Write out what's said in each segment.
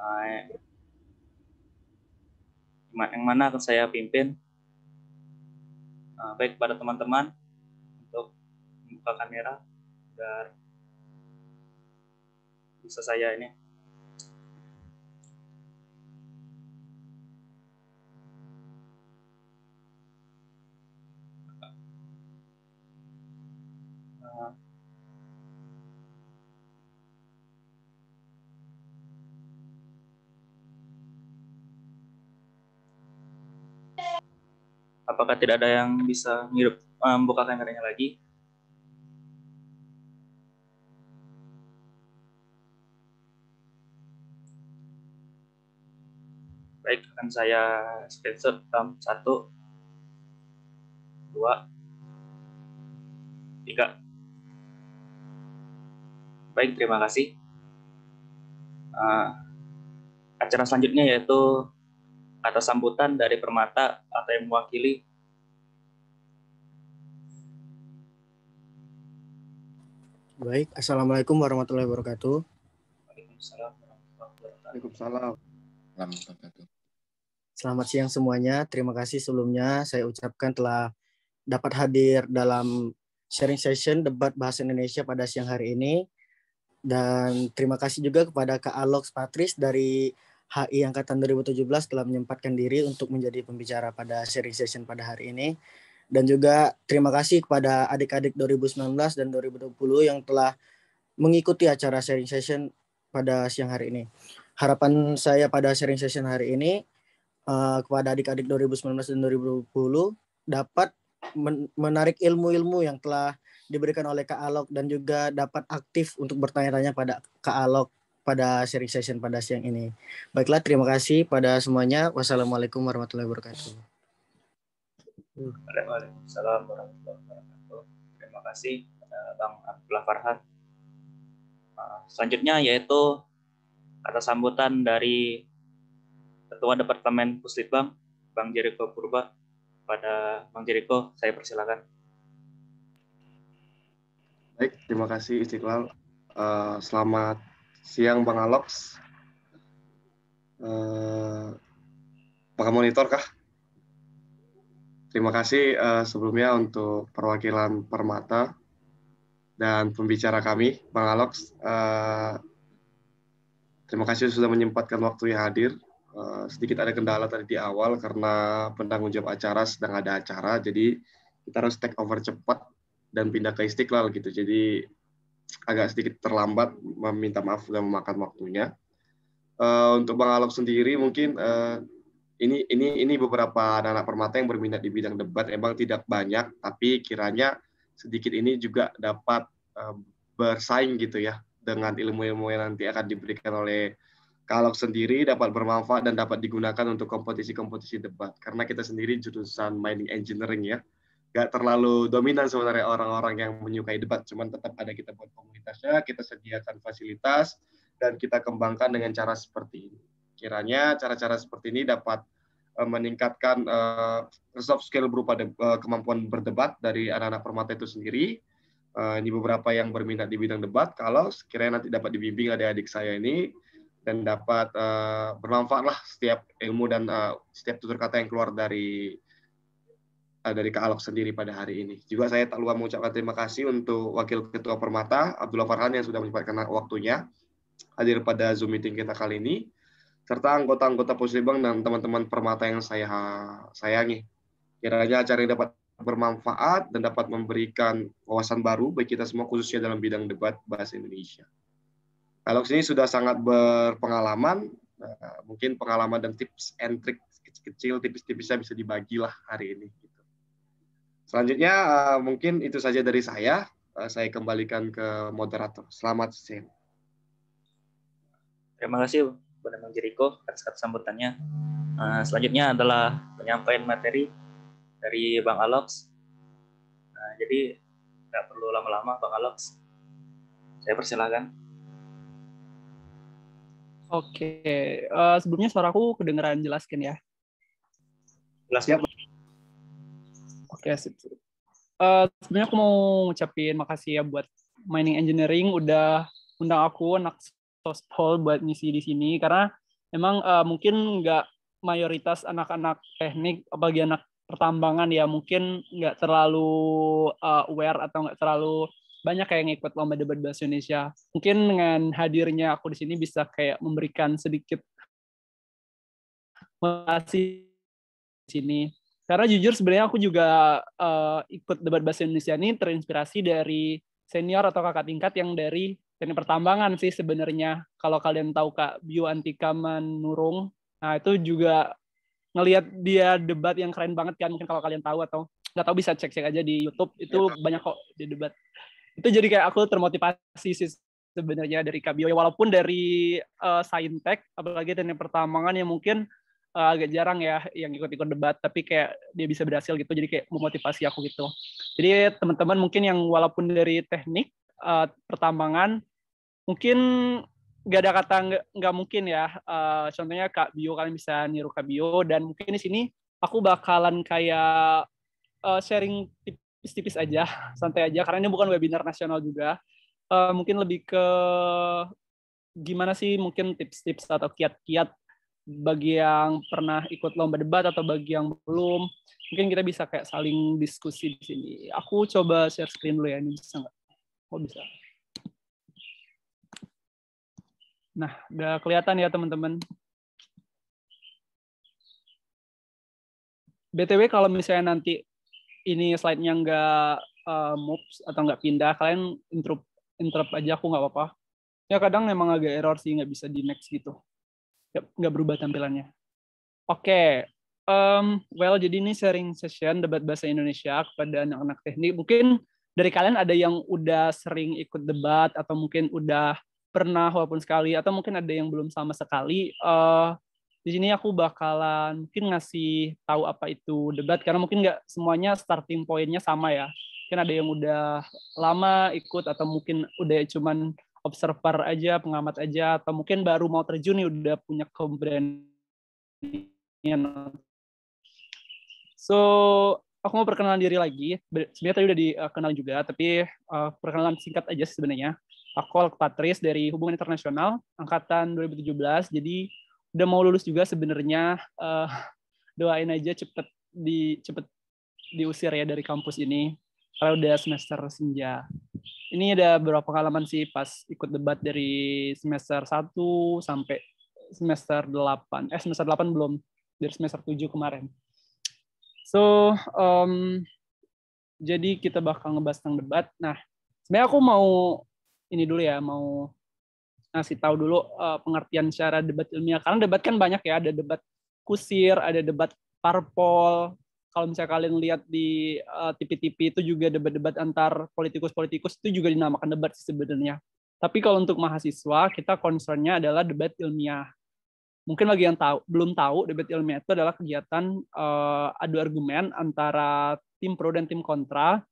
uh, yang mana akan saya pimpin. Baik kepada teman-teman untuk membuka kamera agar bisa saya ini. Apakah tidak ada yang bisa membuka kameranya lagi? Baik, akan saya screenshot dalam 1, 2, 3. Baik, terima kasih. Acara selanjutnya yaitu kata sambutan dari Permata atau yang mewakili. Baik, Assalamualaikum warahmatullahi wabarakatuh. Waalaikumsalam warahmatullahi wabarakatuh. Selamat siang semuanya. Terima kasih sebelumnya saya ucapkan telah dapat hadir dalam sharing session debat bahasa Indonesia pada siang hari ini. Dan terima kasih juga kepada Kak Alox Patris dari HI Angkatan 2017 telah menyempatkan diri untuk menjadi pembicara pada sharing session pada hari ini. Dan juga terima kasih kepada adik-adik 2019 dan 2020 yang telah mengikuti acara sharing session pada siang hari ini. Harapan saya pada sharing session hari ini kepada adik-adik 2019 dan 2020 dapat menarik ilmu-ilmu yang telah diberikan oleh Kak Alok dan juga dapat aktif untuk bertanya-tanya pada Kak Alok pada sharing session pada siang ini. Baiklah, terima kasih pada semuanya. Wassalamualaikum warahmatullahi wabarakatuh. Waalaikumsalam warahmatullahi wabarakatuh. Terima kasih Bang Abdullah Farhan. Selanjutnya yaitu kata sambutan dari Ketua Departemen Puslitbang, Bang Jericho Purba. Pada Bang Jericho, saya persilakan. Baik, terima kasih Istiqlal. Selamat siang Bang Alox. Pakai monitor kah? Terima kasih sebelumnya untuk perwakilan Permata dan pembicara kami, Bang Alox. Terima kasih sudah menyempatkan waktu yang hadir. Sedikit ada kendala tadi di awal karena penanggung jawab acara sedang ada acara, jadi kita harus take over cepat dan pindah ke Istiqlal gitu. Jadi agak sedikit terlambat, meminta maaf sudah memakan waktunya. Untuk Bang Alox sendiri mungkin ini beberapa anak-anak Permata yang berminat di bidang debat, emang tidak banyak, tapi kiranya sedikit ini juga dapat bersaing gitu ya dengan ilmu-ilmu yang nanti akan diberikan oleh Kak Alox sendiri, dapat bermanfaat dan dapat digunakan untuk kompetisi-kompetisi debat. Karena kita sendiri jurusan mining engineering ya, nggak terlalu dominan sebenarnya orang-orang yang menyukai debat, cuman tetap ada kita buat komunitasnya, kita sediakan fasilitas, dan kita kembangkan dengan cara seperti ini. Kiranya cara-cara seperti ini dapat meningkatkan soft skill berupa kemampuan berdebat dari anak-anak Permata itu sendiri. Ini beberapa yang berminat di bidang debat, kalau sekiranya nanti dapat dibimbing adik-adik saya ini, dan dapat bermanfaat lah setiap ilmu dan setiap tutur kata yang keluar dari Kak Alox sendiri pada hari ini. Juga saya tak lupa mengucapkan terima kasih untuk Wakil Ketua Permata, Abdullah Farhan, yang sudah menyempatkan waktunya hadir pada Zoom meeting kita kali ini, serta anggota-anggota Puslitbang dan teman-teman Permata yang saya sayangi. Kiranya acara ini dapat bermanfaat dan dapat memberikan wawasan baru bagi kita semua, khususnya dalam bidang debat bahasa Indonesia. Kalau ini sudah sangat berpengalaman, mungkin pengalaman dan tips and trik kecil-kecil, tipis-tipisnya bisa dibagilah hari ini. Selanjutnya mungkin itu saja dari saya. Saya kembalikan ke moderator. Selamat siang. Terima kasih kepada Bang Jericho atas kata sambutannya. Selanjutnya adalah penyampaian materi dari Bang Alox. Jadi nggak perlu lama-lama, Bang Alox. Saya persilakan. Oke, sebelumnya suaraku kedengeran jelas kan ya? Jelas ya. Oke, sip. Sebenarnya aku mau ngucapin makasih ya buat Mining Engineering udah undang aku anak sospol buat ngisi di sini, karena Memang mungkin nggak mayoritas anak-anak teknik, apalagi anak pertambangan ya mungkin nggak terlalu aware atau nggak terlalu banyak kayak ngikut lomba debat bahasa Indonesia. Mungkin dengan hadirnya aku di sini bisa kayak memberikan sedikit motivasi di sini. Karena jujur sebenarnya aku juga ikut debat bahasa Indonesia ini terinspirasi dari senior atau kakak tingkat yang dari teknik pertambangan sih sebenarnya. Kalau kalian tahu Kak Bio Antika Manurung, nah itu juga ngelihat dia debat yang keren banget kan, mungkin kalau kalian tahu atau nggak tahu bisa cek-cek aja di YouTube, itu banyak kok di debat. Itu jadi kayak aku termotivasi sih sebenarnya dari Kak Bio, walaupun dari Saintek, apalagi teknik pertambangan yang mungkin agak jarang ya yang ikut-ikut debat, tapi kayak dia bisa berhasil gitu, jadi kayak memotivasi aku gitu. Jadi teman-teman mungkin yang walaupun dari teknik pertambangan, mungkin nggak ada kata nggak mungkin ya. Contohnya Kak Bio, kalian bisa niru Kak Bio, dan mungkin di sini aku bakalan kayak sharing tipis-tipis aja, santai aja, karena ini bukan webinar nasional juga. Mungkin lebih ke gimana sih mungkin tips-tips atau kiat-kiat bagi yang pernah ikut lomba debat atau bagi yang belum. Mungkin kita bisa kayak saling diskusi di sini. Aku coba share screen dulu ya, ini bisa nggak? Oh bisa. Nah, udah kelihatan ya teman-teman. BTW kalau misalnya nanti ini slide-nya nggak moves atau nggak pindah, kalian interrupt aja, aku nggak apa-apa. Ya kadang memang agak error sih, nggak bisa di next gitu. Nggak berubah tampilannya. Oke. Well, jadi ini sharing session debat bahasa Indonesia kepada anak-anak teknik. Mungkin dari kalian ada yang udah sering ikut debat, atau mungkin udah pernah walaupun sekali, atau mungkin ada yang belum sama sekali. Di sini aku bakalan mungkin ngasih tahu apa itu debat, karena mungkin nggak semuanya starting point-nya sama ya. Mungkin ada yang udah lama ikut, atau mungkin udah cuman observer aja, pengamat aja, atau mungkin baru mau terjun nih udah punya keberanian. So, aku mau perkenalan diri lagi. Sebenarnya tadi udah dikenal juga, tapi perkenalan singkat aja sebenarnya. Aku Patris dari Hubungan Internasional, angkatan 2017. Jadi udah mau lulus juga sebenarnya. Doain aja cepet diusir ya dari kampus ini, karena udah semester senja. Ini ada beberapa pengalaman sih pas ikut debat dari semester 1 sampai semester 8. Semester 8 belum, dari semester 7 kemarin. So, jadi kita bakal ngebahas tentang debat. Nah, sebenarnya aku mau ini dulu ya, mau ngasih tahu dulu pengertian secara debat ilmiah. Karena debat kan banyak ya, ada debat kusir, ada debat parpol. Kalau misalnya kalian lihat di TV-TV itu juga debat-debat antar politikus-politikus itu juga dinamakan debat sebenarnya. Tapi kalau untuk mahasiswa, kita concern-nya adalah debat ilmiah. Mungkin bagi yang belum tahu, debat ilmiah itu adalah kegiatan adu argumen antara tim pro dan tim kontra,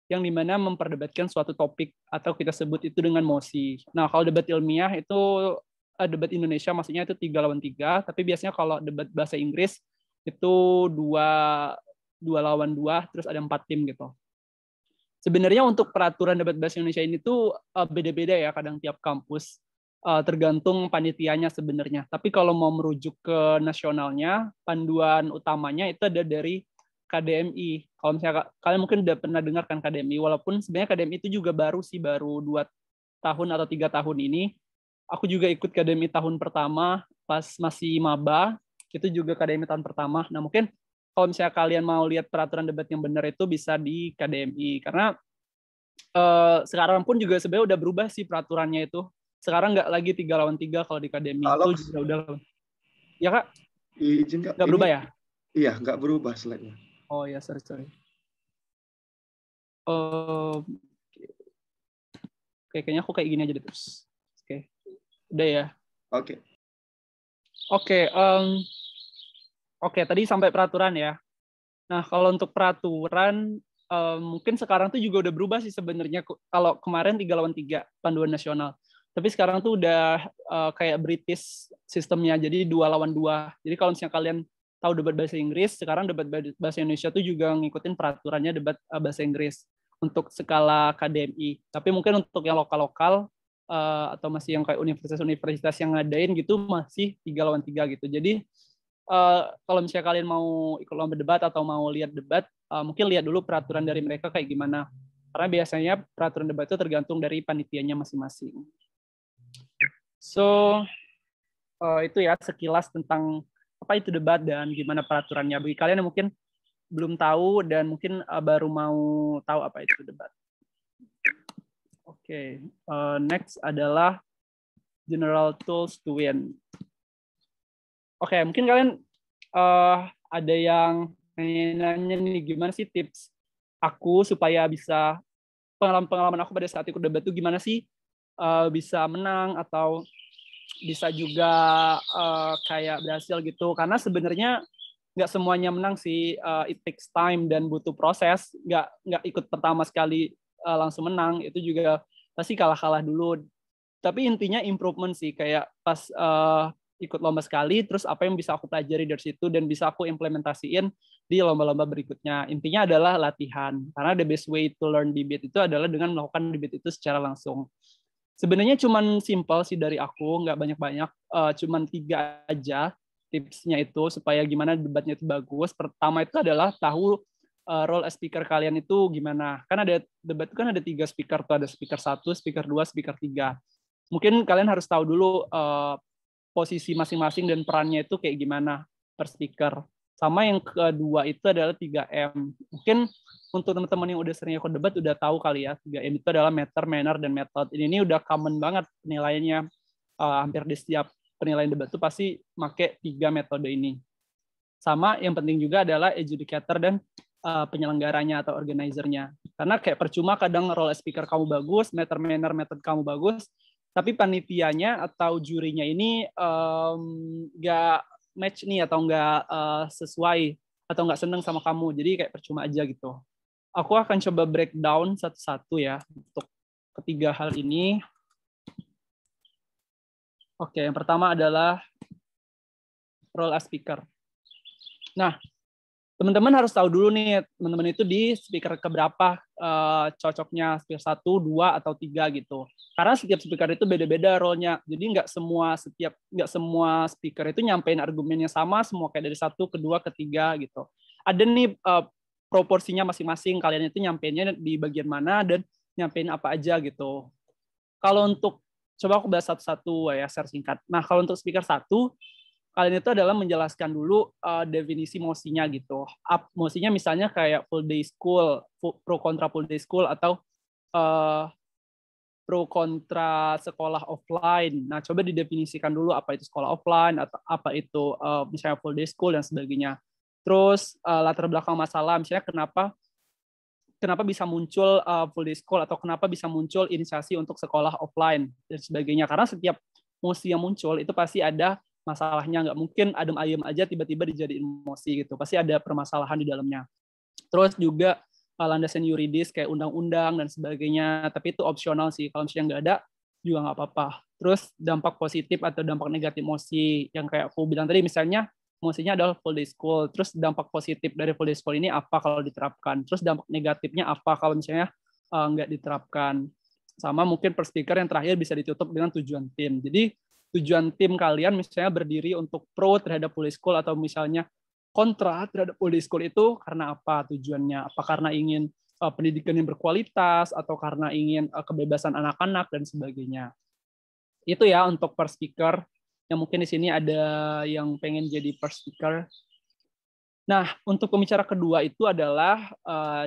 yang dimana memperdebatkan suatu topik, atau kita sebut itu dengan mosi. Nah, kalau debat ilmiah itu debat Indonesia, maksudnya itu 3 lawan 3, tapi biasanya kalau debat bahasa Inggris itu 2 lawan 2, terus ada 4 tim gitu. Sebenarnya untuk peraturan debat bahasa Indonesia ini tuh beda-beda ya, kadang tiap kampus. Tergantung panitianya sebenarnya. Tapi kalau mau merujuk ke nasionalnya, panduan utamanya itu ada dari KDMI. Kalau misalnya kalian mungkin udah pernah dengar kan KDMI, walaupun sebenarnya KDMI itu juga baru 2 tahun atau 3 tahun ini. Aku juga ikut KDMI tahun pertama pas masih maba, itu juga KDMI tahun pertama. Nah, mungkin kalau misalnya kalian mau lihat peraturan debat yang benar itu bisa di KDMI, karena sekarang pun juga sebenarnya udah berubah sih peraturannya itu. Sekarang nggak lagi 3 lawan 3 kalau di akademi. Itu juga udah. Ya Kak? Izin Kak. Nggak berubah ya? Iya, nggak berubah slide-nya. Oh ya, sorry. Oke, kayaknya aku kayak gini aja deh terus. Oke. Udah ya? Oke. Oke, tadi sampai peraturan ya. Nah, kalau untuk peraturan, mungkin sekarang tuh juga udah berubah sih sebenarnya. Kalau kemarin 3 lawan 3 panduan nasional. Tapi sekarang tuh udah kayak British sistemnya, jadi 2 lawan 2. Jadi kalau misalnya kalian tahu debat bahasa Inggris, sekarang debat bahasa Indonesia tuh juga ngikutin peraturannya debat bahasa Inggris untuk skala KDMI. Tapi mungkin untuk yang lokal-lokal, atau masih yang kayak universitas-universitas yang ngadain gitu masih 3 lawan 3 gitu. Jadi kalau misalnya kalian mau ikut lomba debat atau mau lihat debat, mungkin lihat dulu peraturan dari mereka kayak gimana. Karena biasanya peraturan debat itu tergantung dari panitianya masing-masing. So, itu ya sekilas tentang apa itu debat dan gimana peraturannya. Bagi kalian yang mungkin belum tahu dan mungkin baru mau tahu apa itu debat. Oke, next adalah general tools to win. Oke, mungkin kalian ada yang nanya nih gimana sih tips aku supaya bisa pengalaman aku pada saat ikut debat itu gimana sih bisa menang atau bisa juga kayak berhasil gitu. Karena sebenarnya nggak semuanya menang sih, it takes time dan butuh proses. Nggak ikut pertama sekali langsung menang, itu juga pasti kalah dulu. Tapi intinya improvement sih, kayak pas ikut lomba sekali, terus apa yang bisa aku pelajari dari situ dan bisa aku implementasiin di lomba-lomba berikutnya. Intinya adalah latihan, karena the best way to learn debate itu adalah dengan melakukan debate itu secara langsung. Sebenarnya cuman simple sih dari aku, nggak banyak-banyak, cuman 3 aja tipsnya itu supaya gimana debatnya itu bagus. Pertama itu adalah tahu role as speaker kalian itu gimana. Kan ada debat itu kan ada 3 speaker tuh, ada speaker 1, speaker 2, speaker 3. Mungkin kalian harus tahu dulu posisi masing-masing dan perannya itu kayak gimana per speaker. Sama yang kedua itu adalah 3M. Mungkin untuk teman-teman yang udah sering ikut debat udah tahu kali ya, 3M itu adalah matter, manner, dan method. Ini udah common banget penilaiannya. Hampir di setiap penilaian debat itu pasti pakai 3 metode ini. Sama yang penting juga adalah adjudicator dan penyelenggaranya atau organizernya. Karena kayak percuma kadang role speaker kamu bagus, matter, manner, method kamu bagus, tapi panitianya atau jurinya ini nggak match nih atau nggak sesuai atau nggak seneng sama kamu, jadi kayak percuma aja gitu. Aku akan coba breakdown satu-satu ya untuk ketiga hal ini. Oke, yang pertama adalah role as speaker. Nah, teman-teman harus tahu dulu nih, teman-teman itu di speaker keberapa cocoknya, speaker 1, 2, atau 3 gitu. Karena setiap speaker itu beda-beda role-nya. Jadi nggak semua speaker itu nyampein argumennya sama, semua kayak dari 1, kedua, ketiga gitu. Ada nih proporsinya masing-masing, kalian itu nyampeinnya di bagian mana dan nyampein apa aja gitu. Kalau untuk, coba aku bahas satu-satu ya, share singkat. Nah, kalau untuk speaker 1, kalian itu adalah menjelaskan dulu definisi mosinya gitu. Mosinya misalnya kayak full day school, pro kontra full day school, atau pro kontra sekolah offline. Nah, coba didefinisikan dulu apa itu sekolah offline, atau apa itu misalnya full day school dan sebagainya. Terus latar belakang masalah, misalnya kenapa bisa muncul full day school, atau kenapa bisa muncul inisiasi untuk sekolah offline dan sebagainya. Karena setiap mosi yang muncul itu pasti ada masalahnya, nggak mungkin adem ayem aja tiba-tiba dijadiin emosi gitu, pasti ada permasalahan di dalamnya. Terus juga landasan yuridis kayak undang-undang dan sebagainya, tapi itu opsional sih, kalau misalnya nggak ada juga nggak apa-apa. Terus dampak positif atau dampak negatif emosi yang kayak aku bilang tadi, misalnya emosinya adalah full day school, terus dampak positif dari full day school ini apa kalau diterapkan, terus dampak negatifnya apa kalau misalnya nggak diterapkan. Sama mungkin per speaker yang terakhir bisa ditutup dengan tujuan tim. Jadi tujuan tim kalian misalnya berdiri untuk pro terhadap full day school atau misalnya kontra terhadap full day school itu karena apa tujuannya? Apa karena ingin pendidikan yang berkualitas atau karena ingin kebebasan anak-anak dan sebagainya. Itu ya untuk per speaker. Yang mungkin di sini ada yang pengen jadi per speaker. Nah, untuk pembicara kedua itu adalah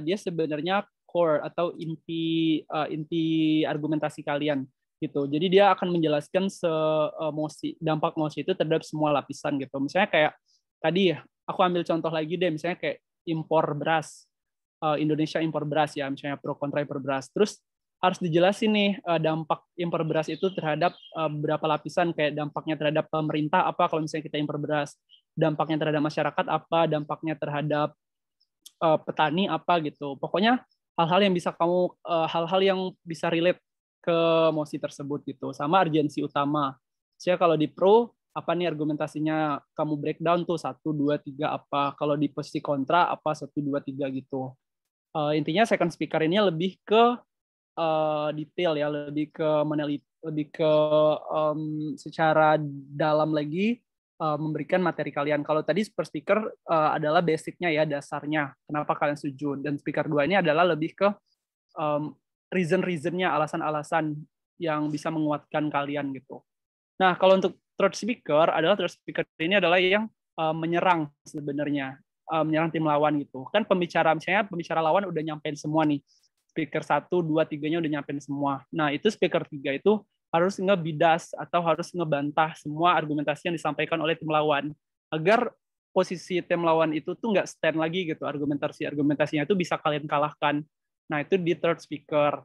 dia sebenarnya core atau inti argumentasi kalian. Gitu. Jadi dia akan menjelaskan dampak mosi itu terhadap semua lapisan gitu. Misalnya kayak tadi aku ambil contoh lagi deh, misalnya kayak impor beras, Indonesia impor beras ya, misalnya pro kontra impor beras. Terus harus dijelasin nih dampak impor beras itu terhadap beberapa lapisan, kayak dampaknya terhadap pemerintah apa kalau misalnya kita impor beras, dampaknya terhadap masyarakat apa, dampaknya terhadap petani apa gitu. Pokoknya hal-hal yang bisa relate ke mosi tersebut gitu, sama urgensi utama. Jadi kalau di pro apa nih argumentasinya, kamu breakdown tuh 1, 2, 3 apa, kalau di posisi kontra apa 1, 2, 3 gitu. Intinya second speaker ini lebih ke detail ya, lebih ke lebih ke secara dalam lagi memberikan materi kalian. Kalau tadi per speaker adalah basicnya ya, dasarnya kenapa kalian setuju, dan speaker 2 ini adalah lebih ke reason-reasonnya, alasan-alasan yang bisa menguatkan kalian gitu. Nah, kalau untuk third speaker ini adalah yang menyerang sebenarnya, menyerang tim lawan gitu. Kan misalnya pembicara lawan udah nyampein semua nih. Speaker 1, 2, 3-nya udah nyampein semua. Nah, itu speaker 3 itu harus ngebidas atau harus ngebantah semua argumentasi yang disampaikan oleh tim lawan agar posisi tim lawan itu tuh nggak stand lagi gitu, argumentasinya itu bisa kalian kalahkan. Nah, itu di third speaker.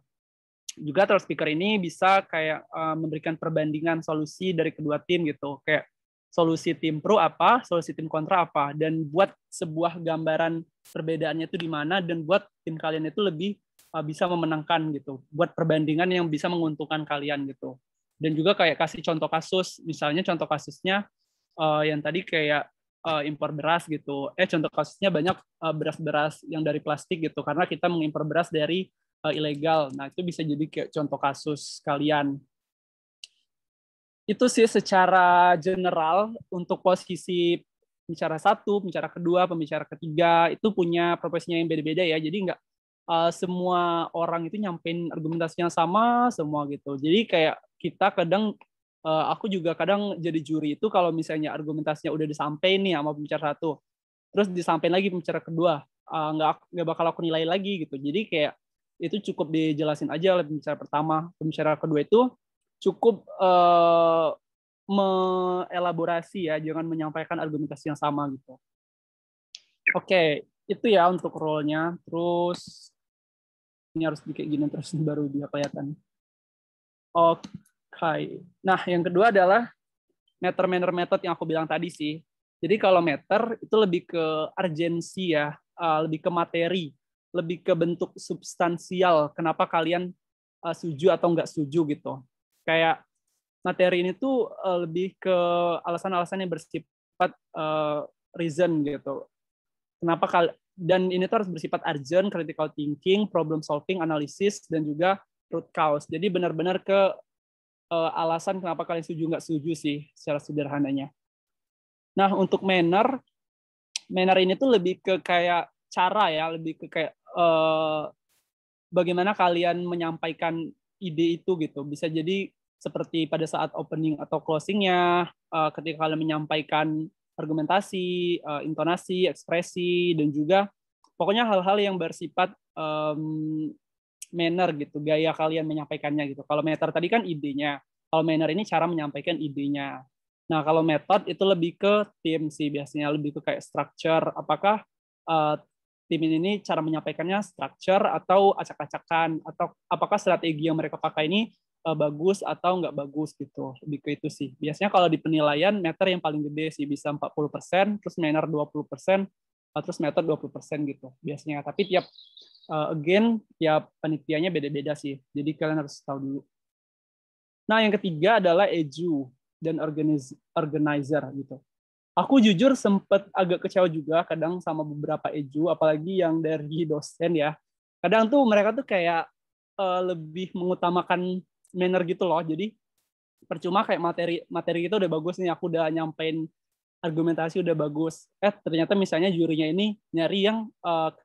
Juga third speaker ini bisa kayak memberikan perbandingan solusi dari kedua tim gitu, kayak solusi tim pro apa, solusi tim kontra apa, dan buat sebuah gambaran perbedaannya itu di mana, dan buat tim kalian itu lebih bisa memenangkan gitu, buat perbandingan yang bisa menguntungkan kalian gitu. Dan juga kayak kasih contoh kasus, misalnya contoh kasusnya yang tadi kayak impor beras gitu. Contoh kasusnya banyak beras-beras yang dari plastik gitu, karena kita mengimpor beras dari ilegal. Nah, itu bisa jadi kayak contoh kasus kalian. Itu sih secara general untuk posisi pembicara 1, pembicara kedua, pembicara ketiga itu punya profesinya yang beda-beda ya. Jadi nggak semua orang itu nyampein argumentasinya sama semua gitu. Jadi kayak kita kadang, aku juga kadang jadi juri itu kalau misalnya argumentasinya udah disampaikan nih sama pembicara 1, terus disampaikan lagi pembicara kedua, nggak bakal aku nilai lagi gitu. Jadi kayak itu cukup dijelasin aja oleh pembicara pertama. Pembicara kedua itu cukup mengelaborasi ya, jangan menyampaikan argumentasi yang sama gitu. Oke, itu ya untuk role-nya. Terus ini harus kayak gini terus baru dia kelihatan. Oke. Nah, yang kedua adalah meter method yang aku bilang tadi sih. Jadi kalau meter itu lebih ke urgensi ya, lebih ke materi, lebih ke bentuk substansial. Kenapa kalian setuju atau nggak setuju gitu. Kayak materi ini tuh lebih ke alasan-alasan yang bersifat reason gitu. Kenapa dan ini tuh harus bersifat urgent, critical thinking, problem solving, analisis, dan juga root cause. Jadi benar-benar ke alasan kenapa kalian setuju nggak setuju sih secara sederhananya. Nah, untuk manner ini tuh lebih ke kayak cara ya, lebih ke kayak bagaimana kalian menyampaikan ide itu gitu. Bisa jadi seperti pada saat opening atau closing-nya, ketika kalian menyampaikan argumentasi, intonasi, ekspresi, dan juga pokoknya hal-hal yang bersifat manner gitu, gaya kalian menyampaikannya gitu. Kalau meter tadi kan idenya, kalau manner ini cara menyampaikan idenya. Nah, kalau method itu lebih ke tim sih biasanya, lebih ke kayak structure. Apakah tim ini cara menyampaikannya structure atau acak-acakan, atau apakah strategi yang mereka pakai ini bagus atau nggak bagus gitu. Lebih ke itu sih. Biasanya kalau di penilaian meter yang paling gede sih, bisa 40%, terus manner 20%, terus meter 20% gitu biasanya. Tapi tiap tiap panitianya beda-beda sih. Jadi kalian harus tahu dulu. Nah, yang ketiga adalah edu dan organizer gitu. Aku jujur sempat agak kecewa juga kadang sama beberapa edu, apalagi yang dari dosen ya. Kadang tuh mereka tuh kayak lebih mengutamakan manner gitu loh. Jadi percuma kayak materi kita udah bagus nih, aku udah nyampein argumentasi udah bagus. Ternyata misalnya jurinya ini nyari yang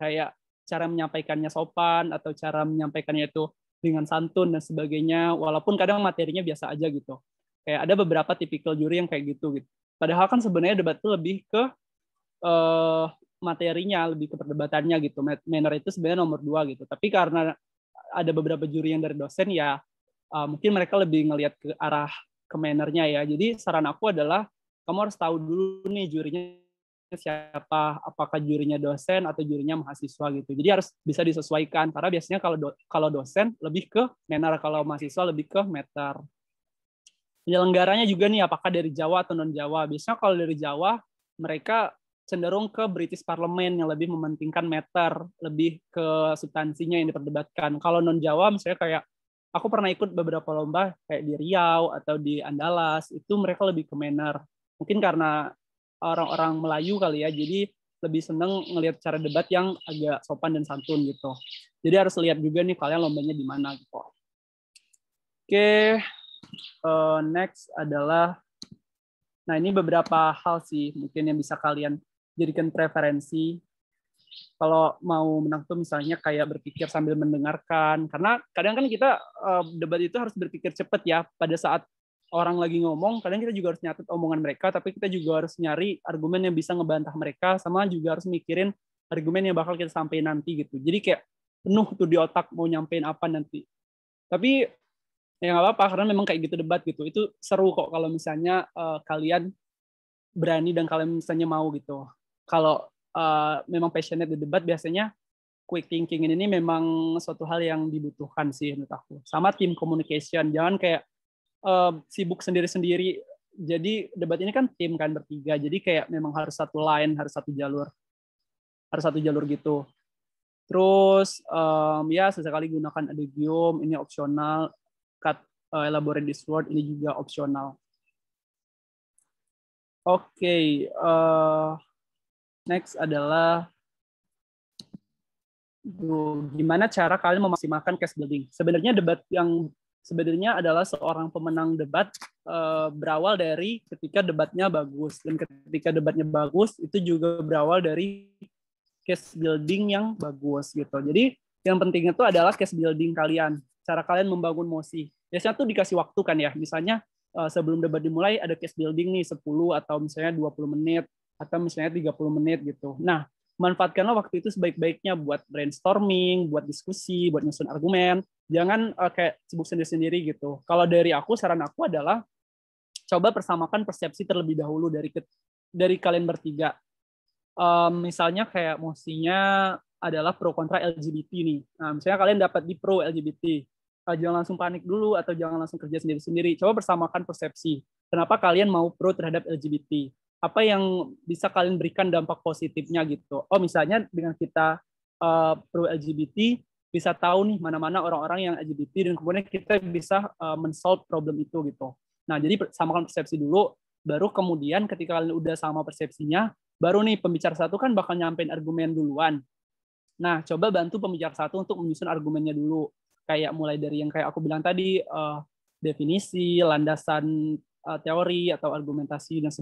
kayak cara menyampaikannya sopan atau cara menyampaikannya itu dengan santun dan sebagainya, walaupun kadang materinya biasa aja gitu. Kayak ada beberapa tipikal juri yang kayak gitu. Padahal kan sebenarnya debat itu lebih ke materinya, lebih ke perdebatannya gitu. Manner itu sebenarnya nomor 2 gitu. Tapi karena ada beberapa juri yang dari dosen ya, mungkin mereka lebih ngelihat ke arah ke mannernya ya. Jadi saran aku adalah kamu harus tahu dulu nih jurinya siapa, apakah jurinya dosen atau jurinya mahasiswa gitu. Jadi harus bisa disesuaikan karena biasanya kalau dosen lebih ke manner, kalau mahasiswa lebih ke meter. Penyelenggaranya juga nih apakah dari Jawa atau non Jawa. Biasanya kalau dari Jawa mereka cenderung ke British Parliament yang lebih mementingkan meter, lebih ke substansinya yang diperdebatkan. Kalau non Jawa misalnya kayak aku pernah ikut beberapa lomba kayak di Riau atau di Andalas, itu mereka lebih ke manner. Mungkin karena orang-orang Melayu kali ya, jadi lebih seneng ngelihat cara debat yang agak sopan dan santun gitu. Jadi harus lihat juga nih kalian lombanya di mana gitu. Oke, Next adalah, nah ini beberapa hal sih mungkin yang bisa kalian jadikan preferensi kalau mau menang tuh, misalnya kayak berpikir sambil mendengarkan, karena kadang kan kita debat itu harus berpikir cepat ya. Pada saat orang lagi ngomong, kadang kita juga harus nyatet omongan mereka, tapi kita juga harus nyari argumen yang bisa ngebantah mereka, sama juga harus mikirin argumen yang bakal kita sampaikan nanti gitu. Jadi kayak penuh tuh di otak mau nyampein apa nanti. Tapi ya nggak apa-apa, karena memang kayak gitu debat gitu. Itu seru kok kalau misalnya kalian berani dan kalian misalnya mau gitu. Kalau memang passionate di debat, biasanya quick thinking ini memang suatu hal yang dibutuhkan sih menurut aku. Sama team communication, jangan kayak sibuk sendiri-sendiri. Jadi debat ini kan tim kan bertiga, jadi kayak memang harus satu line, harus satu jalur gitu. Terus ya sesekali gunakan adagium, ini opsional. Cut elaborate this word, ini juga opsional. Oke, next adalah gimana cara kalian memaksimalkan case building. Sebenarnya debat yang sebenarnya adalah seorang pemenang debat berawal dari ketika debatnya bagus, dan ketika debatnya bagus itu juga berawal dari case building yang bagus gitu. Jadi yang penting itu adalah case building kalian, cara kalian membangun mosi. Biasanya tuh dikasih waktu kan ya, misalnya sebelum debat dimulai ada case building nih 10 atau misalnya 20 menit atau misalnya 30 menit gitu. Nah, manfaatkanlah waktu itu sebaik-baiknya buat brainstorming, buat diskusi, buat nyusun argumen. Jangan kayak sibuk sendiri-sendiri gitu. Kalau dari aku, saran aku adalah coba persamakan persepsi terlebih dahulu dari kalian bertiga. Misalnya kayak mosinya adalah pro kontra LGBT nih. Nah, misalnya kalian dapat di pro LGBT. Jangan langsung panik dulu atau jangan langsung kerja sendiri-sendiri. Coba persamakan persepsi. Kenapa kalian mau pro terhadap LGBT? Apa yang bisa kalian berikan dampak positifnya gitu. Oh, misalnya dengan kita pro LGBT, bisa tahu nih mana-mana orang-orang yang LGBT, dan kemudian kita bisa men-solve problem itu gitu. Nah, jadi samakan persepsi dulu, baru kemudian ketika kalian udah sama persepsinya, baru nih pembicara satu kan bakal nyampein argumen duluan. Nah, coba bantu pembicara satu untuk menyusun argumennya dulu. Kayak mulai dari yang kayak aku bilang tadi, definisi, landasan teori atau argumentasi dan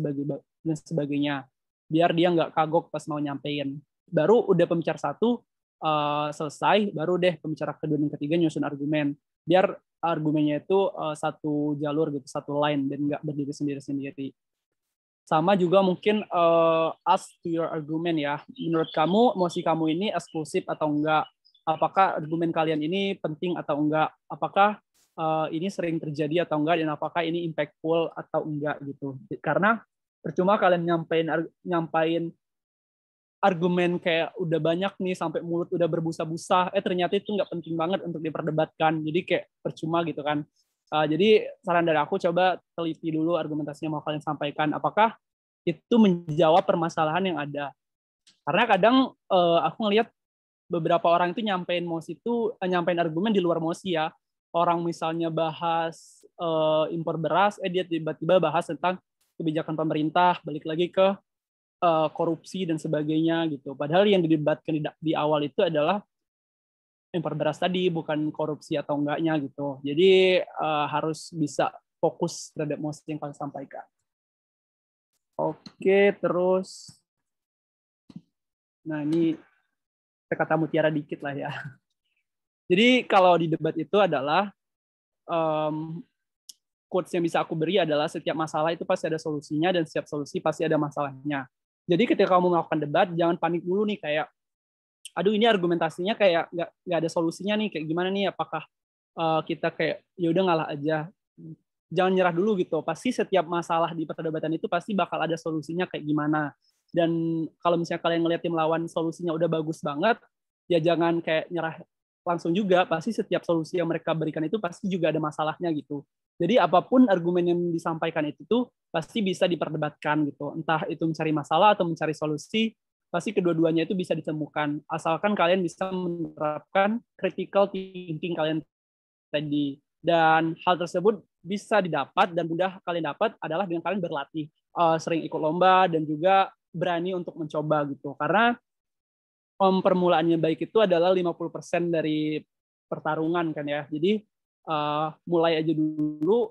sebagainya. Biar dia nggak kagok pas mau nyampein. Baru udah pembicara satu selesai, baru deh pembicara kedua dan ketiga nyusun argumen. Biar argumennya itu satu jalur gitu, satu line, dan nggak berdiri sendiri-sendiri. Sama juga mungkin ask to your argument ya. Menurut kamu, mosi kamu ini eksklusif atau enggak? Apakah argumen kalian ini penting atau enggak? Apakah ini sering terjadi atau enggak? Dan apakah ini impactful atau enggak gitu? Karena percuma kalian nyampain argumen kayak udah banyak nih sampai mulut udah berbusa-busa, ternyata itu nggak penting banget untuk diperdebatkan. Jadi kayak percuma gitu kan. Jadi saran dari aku, coba teliti dulu argumentasinya mau kalian sampaikan. Apakah itu menjawab permasalahan yang ada? Karena kadang aku ngelihat beberapa orang itu nyampein argumen di luar mosi ya. Orang misalnya bahas impor beras, dia tiba-tiba bahas tentang kebijakan pemerintah, balik lagi ke korupsi dan sebagainya gitu. Padahal yang didebatkan di awal itu adalah impor beras tadi, bukan korupsi atau enggaknya gitu. Jadi harus bisa fokus terhadap mosi yang kalian sampaikan. Oke, terus, nah ini kata mutiara dikit lah ya. Jadi kalau di debat itu adalah quotes yang bisa aku beri adalah setiap masalah itu pasti ada solusinya dan setiap solusi pasti ada masalahnya. Jadi ketika kamu melakukan debat, jangan panik dulu nih kayak, aduh ini argumentasinya kayak nggak ada solusinya nih, kayak gimana nih, apakah kita kayak ya udah ngalah aja. Jangan nyerah dulu gitu. Pasti setiap masalah di perdebatan itu pasti bakal ada solusinya kayak gimana. Dan kalau misalnya kalian ngeliat tim lawan solusinya udah bagus banget, ya jangan kayak nyerah langsung juga. Pasti setiap solusi yang mereka berikan itu pasti juga ada masalahnya gitu. Jadi apapun argumen yang disampaikan itu tuh pasti bisa diperdebatkan gitu. Entah itu mencari masalah atau mencari solusi, pasti kedua-duanya itu bisa ditemukan. Asalkan kalian bisa menerapkan critical thinking kalian tadi. Dan hal tersebut bisa didapat dan mudah kalian dapat adalah dengan kalian berlatih, sering ikut lomba, dan juga berani untuk mencoba gitu. Karena permulaannya baik itu adalah 50% dari pertarungan kan ya. Jadi mulai aja dulu,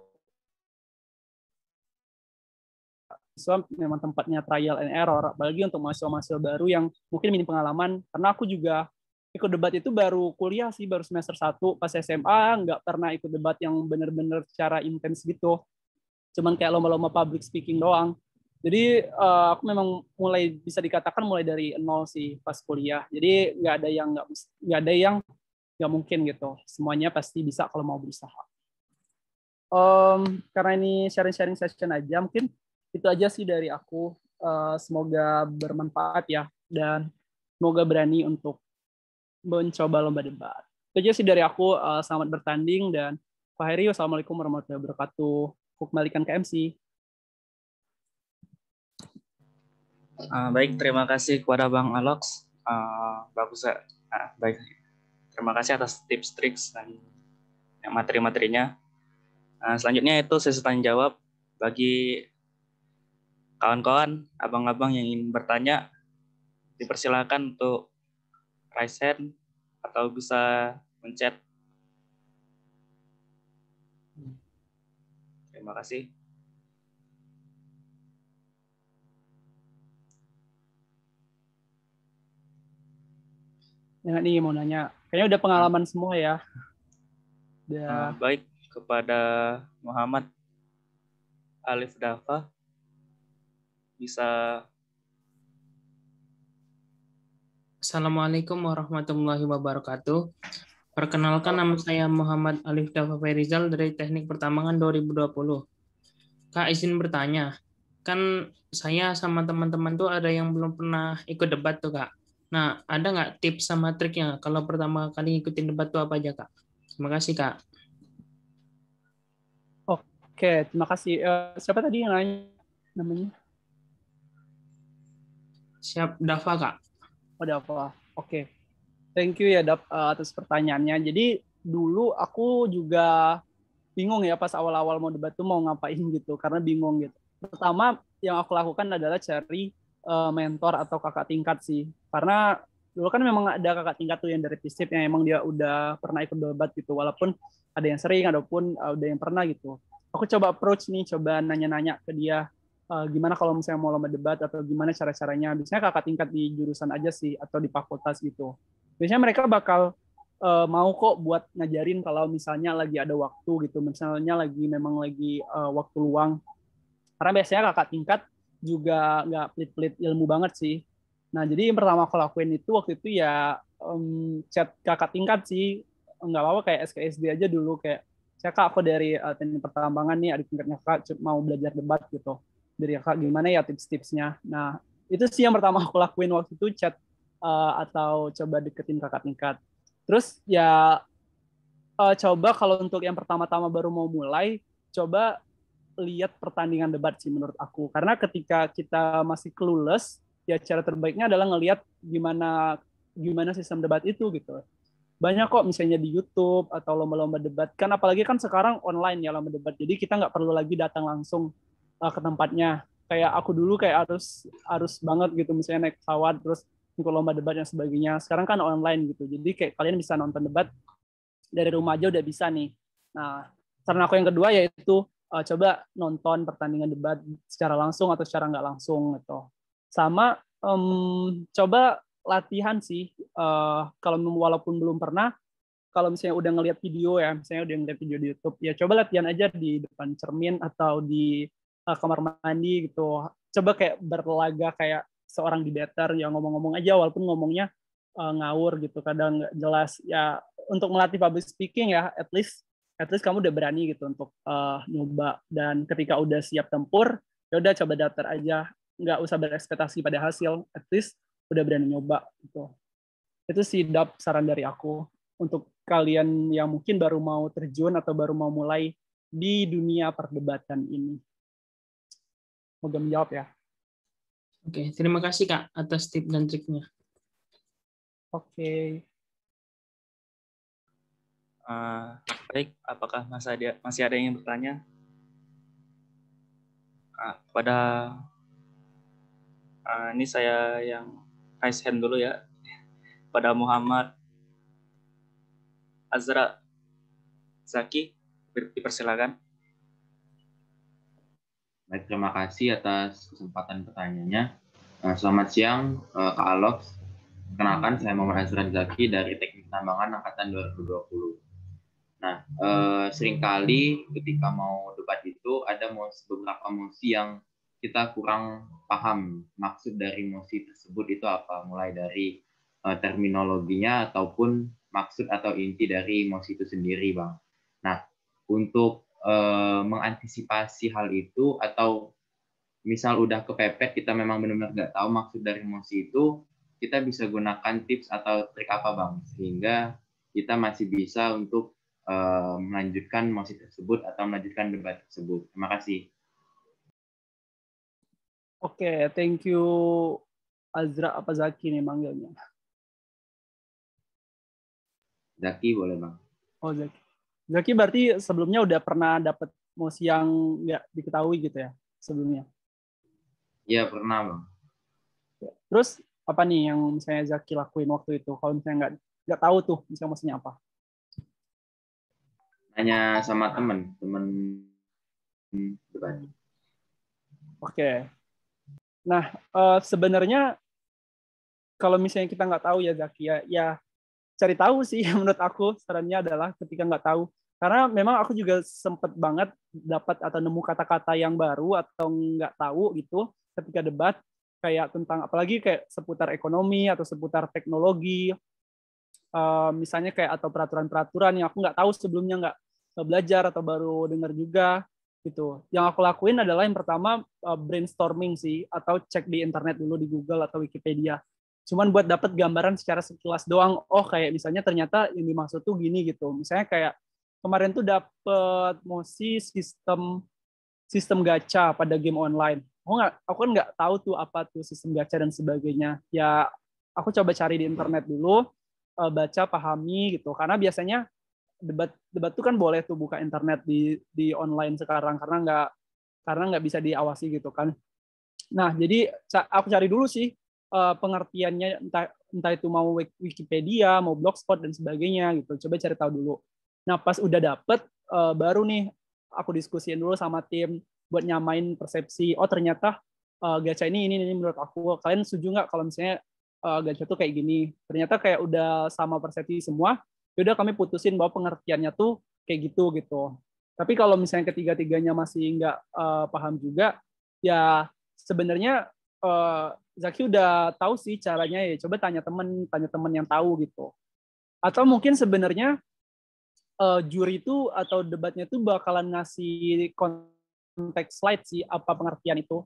mahasiswa memang tempatnya trial and error, apalagi untuk mahasiswa-mahasiswa baru yang mungkin minim pengalaman. Karena aku juga ikut debat itu baru kuliah sih, baru semester 1 pas SMA, nggak pernah ikut debat yang benar-benar secara intens gitu. Cuman kayak lomba-lomba public speaking doang. Jadi aku memang mulai bisa dikatakan mulai dari nol sih pas kuliah. Jadi nggak ada yang nggak mungkin gitu. Semuanya pasti bisa kalau mau berusaha. Karena ini sharing-sharing session aja, mungkin itu aja sih dari aku. Semoga bermanfaat ya, dan semoga berani untuk mencoba lomba debat. Itu aja sih dari aku. Selamat bertanding, dan Pak Heri, wassalamualaikum warahmatullahi wabarakatuh. Aku kembalikan ke MC. Baik, terima kasih kepada Bang Alox. Bagus ya. Baik, terima kasih atas tips, triks, dan materi-materinya. Selanjutnya itu sesi tanya jawab bagi kawan-kawan, abang-abang yang ingin bertanya, dipersilakan untuk raise hand atau bisa menchat. Terima kasih. Ya, nih mau nanya. Kayaknya udah pengalaman semua ya. Baik, kepada Muhammad Alif Dafa, bisa. Assalamualaikum warahmatullahi wabarakatuh. Perkenalkan, nama saya Muhammad Alif Dafa Ferizal dari Teknik Pertambangan 2020. Kak, izin bertanya. Kan saya sama teman-teman tuh ada yang belum pernah ikut debat tuh, Kak. Nah, ada nggak tips sama triknya kalau pertama kali ngikutin debat tuh apa aja, Kak? Terima kasih, Kak. Oke, terima kasih. Siapa tadi yang nanya namanya? Siap, Dafa, Kak. Oh, Dafa. Oke. Thank you ya, Dap, atas pertanyaannya. Jadi dulu aku juga bingung ya pas awal-awal mau debat tuh mau ngapain gitu, karena bingung gitu. Pertama yang aku lakukan adalah cari mentor atau kakak tingkat sih. Karena dulu kan memang ada kakak tingkat tuh yang dari FISIP yang emang dia udah pernah ikut debat gitu, walaupun ada yang sering, ataupun ada yang pernah gitu. Aku coba approach nih, coba nanya-nanya ke dia, gimana kalau misalnya mau lomba debat atau gimana cara-caranya. Biasanya kakak tingkat di jurusan aja sih, atau di fakultas gitu. Biasanya mereka bakal mau kok buat ngajarin kalau misalnya lagi ada waktu gitu, misalnya memang lagi waktu luang. Karena biasanya kakak tingkat juga nggak pelit-pelit ilmu banget sih. Nah, jadi yang pertama aku lakuin itu waktu itu ya chat kakak tingkat sih. Nggak apa-apa, kayak SKSD aja dulu, kayak saya kak, aku dari teknik pertambangan nih, adik tingkatnya kak mau belajar debat gitu. Dari kakak gimana ya tips-tipsnya. Nah, itu sih yang pertama aku lakuin waktu itu, chat atau coba deketin kakak tingkat. Terus ya coba kalau untuk yang pertama-tama baru mau mulai, coba lihat pertandingan debat sih menurut aku. Karena ketika kita masih clueless, ya cara terbaiknya adalah ngelihat gimana sistem debat itu gitu. Banyak kok misalnya di YouTube atau lomba-lomba debat. Kan apalagi kan sekarang online ya lomba debat. Jadi kita nggak perlu lagi datang langsung ke tempatnya. Kayak aku dulu kayak harus banget gitu, misalnya naik pesawat terus ikut lomba debat dan sebagainya. Sekarang kan online gitu. Jadi kayak kalian bisa nonton debat dari rumah aja udah bisa nih. Nah, saran aku yang kedua yaitu coba nonton pertandingan debat secara langsung atau secara nggak langsung gitu. Sama coba latihan sih, kalau walaupun belum pernah, kalau misalnya udah ngelihat video ya, misalnya udah ngelihat video di YouTube, ya coba latihan aja di depan cermin atau di kamar mandi gitu. Coba kayak berlaga kayak seorang debater, yang ngomong-ngomong aja walaupun ngomongnya ngawur gitu, kadang nggak jelas ya. Untuk melatih public speaking ya, at least kamu udah berani gitu untuk nyoba, dan ketika udah siap tempur, ya udah coba daftar aja, nggak usah berekspektasi pada hasil, at least udah berani nyoba gitu. Itu sih saran dari aku untuk kalian yang mungkin baru mau terjun atau baru mau mulai di dunia perdebatan ini. Semoga menjawab ya. Oke, terima kasih, Kak, atas tips dan triknya. Oke. Baik, apakah masih ada yang bertanya? Pada ini saya yang raise hand dulu ya. Pada Muhammad Azra Zaki, dipersilakan. Baik, terima kasih atas kesempatan pertanyaannya. Selamat siang, Kak Alox. Perkenalkan, saya Muhammad Azran Zaki dari Teknik Penambangan Angkatan 2020. Nah, seringkali ketika mau debat itu ada beberapa mosi yang kita kurang paham maksud dari mosi tersebut itu apa, mulai dari terminologinya ataupun maksud atau inti dari mosi itu sendiri, Bang. Nah, untuk mengantisipasi hal itu atau misal udah kepepet kita memang benar-benar nggak tahu maksud dari mosi itu, kita bisa gunakan tips atau trik apa, Bang, sehingga kita masih bisa untuk melanjutkan mosi tersebut atau melanjutkan debat tersebut. Terima kasih. Oke, thank you Azra apa Zaki nih manggilnya? Zaki boleh, Bang. Oh, Zaki. Zaki berarti sebelumnya udah pernah dapat mosi yang nggak diketahui gitu ya sebelumnya? Iya, pernah, Bang. Terus apa nih yang misalnya Zaki lakuin waktu itu kalau misalnya nggak tahu tuh misalnya maksudnya apa? Nanya sama teman debat. Oke. Nah, sebenarnya kalau misalnya kita nggak tahu ya Zaki ya cari tahu sih. Menurut aku sarannya adalah ketika nggak tahu, karena memang aku juga sempet banget dapat atau nemu kata-kata yang baru atau nggak tahu gitu ketika debat, kayak tentang apalagi kayak seputar ekonomi atau seputar teknologi, misalnya kayak atau peraturan-peraturan yang aku nggak tahu sebelumnya, nggak belajar atau baru dengar juga gitu. Yang aku lakuin adalah yang pertama brainstorming sih, atau cek di internet dulu di Google atau Wikipedia. Cuman buat dapat gambaran secara sekilas doang. Oh, kayak misalnya ternyata yang dimaksud tuh gini gitu. Misalnya kayak kemarin tuh dapet mosi sistem gacha pada game online. Aku kan nggak tahu tuh apa tuh sistem gacha dan sebagainya. Ya aku coba cari di internet dulu, baca, pahami gitu. Karena biasanya debat tuh kan boleh tuh buka internet di online sekarang karena nggak bisa diawasi gitu kan. Nah jadi aku cari dulu sih pengertiannya, entah itu mau Wikipedia, mau Blogspot dan sebagainya gitu. Coba cari tahu dulu. Nah pas udah dapet baru nih aku diskusiin dulu sama tim buat nyamain persepsi. Oh ternyata gacha ini menurut aku. Kalian setuju nggak kalau misalnya gacha tuh kayak gini? Ternyata kayak udah sama persepsi semua. Yaudah kami putusin bahwa pengertiannya tuh kayak gitu. Tapi kalau misalnya ketiga-tiganya masih nggak paham juga, ya sebenarnya Zaki udah tahu sih caranya, ya coba tanya teman yang tahu gitu. Atau mungkin sebenarnya juri itu atau debatnya tuh bakalan ngasih konteks slide sih apa pengertian itu.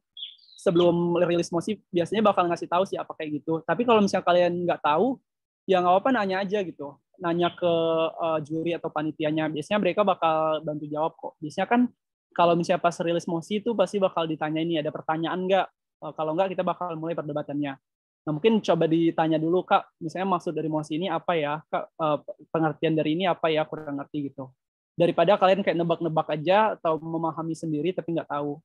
Sebelum rilis mosi biasanya bakal ngasih tahu sih apa kayak gitu. Tapi kalau misalnya kalian nggak tahu, ya nggak apa-apa nanya aja gitu. Nanya ke juri atau panitianya. Biasanya mereka bakal bantu jawab kok. Biasanya kan kalau misalnya pas rilis mosi itu pasti bakal ditanya ini ada pertanyaan nggak. Kalau nggak kita bakal mulai perdebatannya. Nah mungkin coba ditanya dulu Kak, misalnya maksud dari mosi ini apa ya, Kak, pengertian dari ini apa ya, kurang ngerti gitu. Daripada kalian kayak nebak-nebak aja atau memahami sendiri tapi nggak tahu.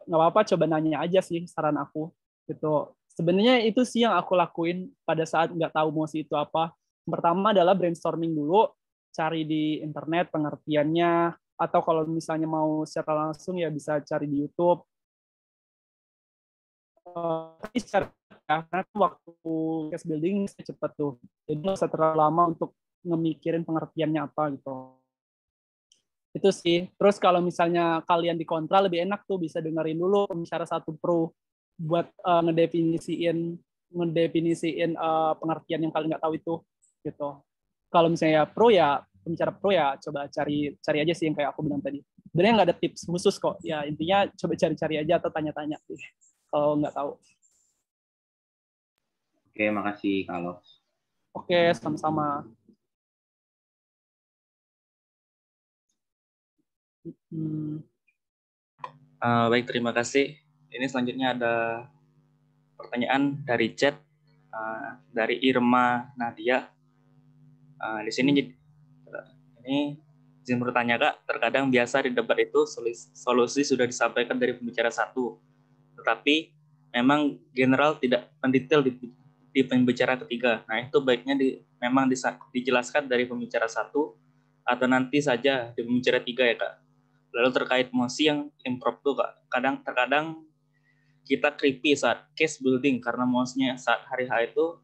Nggak apa-apa coba nanya aja sih saran aku gitu. Sebenarnya itu sih yang aku lakuin pada saat nggak tahu mosi itu apa. Pertama adalah brainstorming dulu, cari di internet pengertiannya, atau kalau misalnya mau secara langsung ya bisa cari di YouTube. Tapi secara karena waktu case building cepat tuh, jadi nggak usah terlalu lama untuk ngemikirin pengertiannya apa gitu. Itu sih. Terus kalau misalnya kalian di kontra lebih enak tuh bisa dengerin dulu pembicara 1 pro buat ngedefinisiin pengertian yang kalian nggak tahu itu gitu. Kalau misalnya pro ya pembicara pro ya coba cari aja sih yang kayak aku bilang tadi. Sebenarnya nggak ada tips khusus kok. Ya intinya coba cari aja atau tanya-tanya sih kalau nggak tahu. Oke, makasih Carlos. Oke, sama-sama. Baik, terima kasih. Ini selanjutnya ada pertanyaan dari chat dari Irma Nadia. Di sini ini izin bertanya Kak, terkadang biasa di debat itu solusi sudah disampaikan dari pembicara 1, tetapi memang general tidak mendetail di pembicara ketiga. Nah itu baiknya memang dijelaskan dari pembicara 1 atau nanti saja di pembicara 3 ya Kak. Lalu terkait mosi yang improv tuh Kak, terkadang kita creepy saat case building karena mosnya saat hari H itu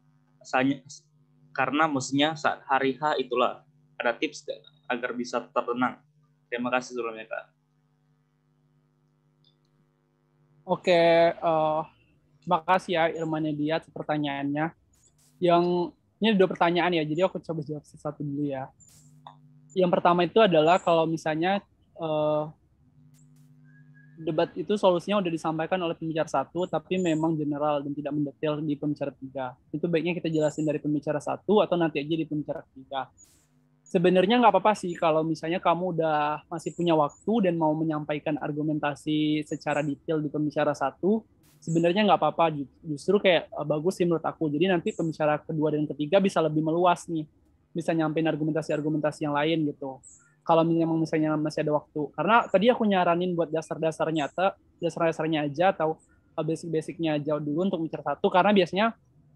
karena mosnya saat hari H itulah. Ada tips gak agar bisa tetap tenang? Terima kasih sebelumnya Kak. Oke, makasih ya Irman Dia pertanyaannya. Yang ini ada 2 pertanyaan ya, jadi aku coba jawab satu dulu ya. Yang pertama itu adalah kalau misalnya debat itu solusinya udah disampaikan oleh pembicara 1, tapi memang general dan tidak mendetail di pembicara 3. Itu baiknya kita jelasin dari pembicara 1 atau nanti aja di pembicara 3. Sebenarnya nggak apa-apa sih kalau misalnya kamu udah masih punya waktu dan mau menyampaikan argumentasi secara detail di pembicara 1, sebenarnya nggak apa-apa. Justru kayak bagus sih menurut aku. Jadi nanti pembicara kedua dan ketiga bisa lebih meluas nih. Bisa nyampein argumentasi-argumentasi yang lain gitu. Kalau memang misalnya masih ada waktu. Karena tadi aku nyaranin buat dasar-dasarnya aja atau basic-basicnya aja dulu untuk pembicara 1, karena biasanya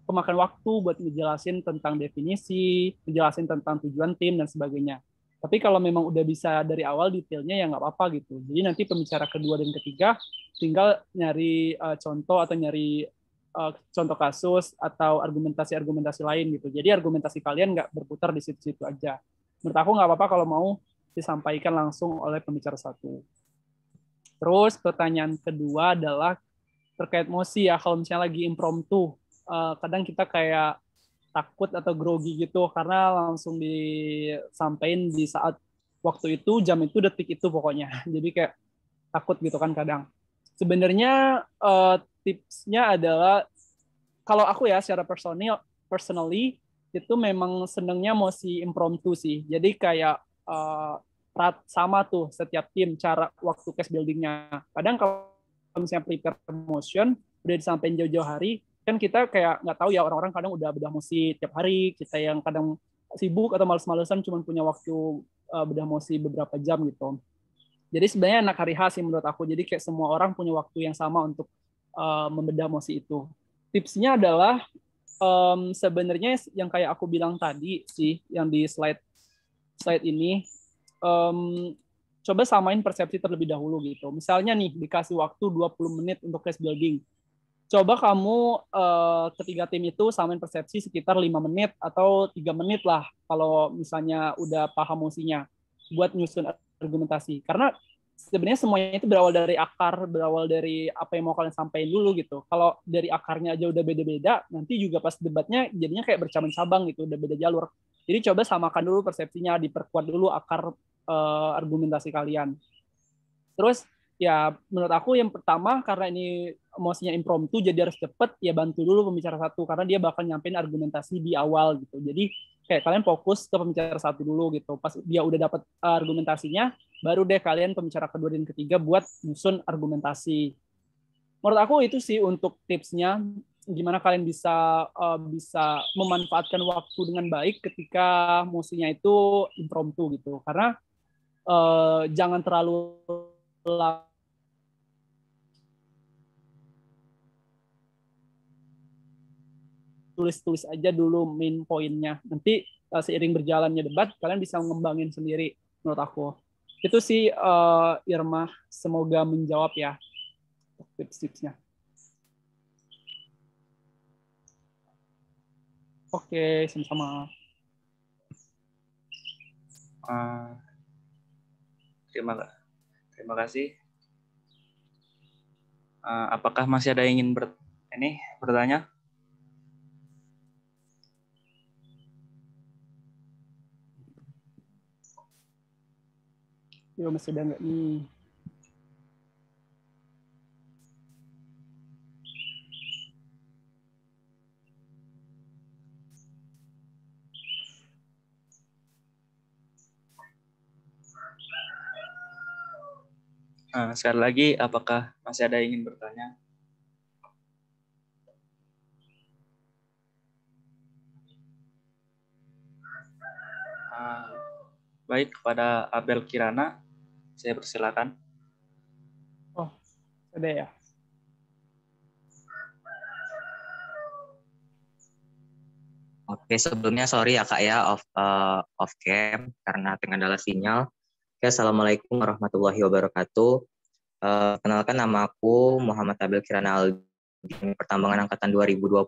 pemakan waktu buat ngejelasin tentang definisi, ngejelasin tentang tujuan tim, dan sebagainya. Tapi kalau memang udah bisa dari awal detailnya ya nggak apa-apa gitu. Jadi nanti pembicara kedua dan ketiga tinggal nyari contoh atau nyari contoh kasus atau argumentasi-argumentasi lain gitu. Jadi argumentasi kalian nggak berputar di situ-situ aja. Menurut aku nggak apa-apa kalau mau disampaikan langsung oleh pembicara 1. Terus pertanyaan kedua adalah terkait mosi ya. Kalau misalnya lagi impromptu, kadang kita kayak takut atau grogi gitu karena langsung disampaikan di saat waktu itu, jam itu, detik itu pokoknya. Jadi kayak takut gitu kan kadang. Sebenarnya tipsnya adalah kalau aku ya secara personally itu memang senangnya mosi impromptu sih. Jadi kayak sama tuh setiap tim cara waktu case buildingnya. Kadang kalau misalnya prepare motion udah disampaikan jauh-jauh hari, kan kita kayak nggak tahu ya, orang-orang kadang udah bedah mosi tiap hari, kita yang kadang sibuk atau males-malesan cuma punya waktu bedah mosi beberapa jam gitu. Jadi sebenarnya enak hari H sih menurut aku. Jadi kayak semua orang punya waktu yang sama untuk membedah mosi itu. Tipsnya adalah sebenarnya yang kayak aku bilang tadi sih, yang di slide ini, coba samain persepsi terlebih dahulu gitu. Misalnya nih dikasih waktu 20 menit untuk case building. Coba kamu ketiga tim itu samain persepsi sekitar 5 menit atau 3 menit lah kalau misalnya udah paham mosinya buat nyusun argumentasi. Karena sebenarnya semuanya itu berawal dari akar, berawal dari apa yang mau kalian sampaikan dulu gitu. Kalau dari akarnya aja udah beda-beda, nanti juga pas debatnya jadinya kayak bercabang-cabang gitu, udah beda jalur. Jadi coba samakan dulu persepsinya, diperkuat dulu akar argumentasi kalian. Terus ya menurut aku yang pertama, karena ini emosinya impromptu jadi harus cepet, ya bantu dulu pembicara 1 karena dia bakal nyampein argumentasi di awal gitu. Jadi kayak kalian fokus ke pembicara 1 dulu gitu. Pas dia udah dapat argumentasinya, baru deh kalian pembicara kedua dan ketiga buat nyusun argumentasi. Menurut aku itu sih untuk tipsnya, gimana kalian bisa memanfaatkan waktu dengan baik ketika mosinya itu impromptu gitu. Karena jangan terlalu tulis aja dulu main poinnya. Nanti seiring berjalannya debat, kalian bisa ngembangin sendiri menurut aku. Itu sih Irma, semoga menjawab ya tips-tipsnya. Oke, sama-sama. Terima kasih. Apakah masih ada yang ingin bertanya? Yo, masih ada nggak nih? Sekali lagi, apakah masih ada yang ingin bertanya? Baik, kepada Abel Kirana, saya persilakan. Oh, ada ya. Oke, sebelumnya sorry ya Kak ya off cam karena terkendala sinyal. Oke, Assalamualaikum warahmatullahi wabarakatuh. Kenalkan, nama aku Muhammad Abil Kiranal, Pertambangan Angkatan 2020.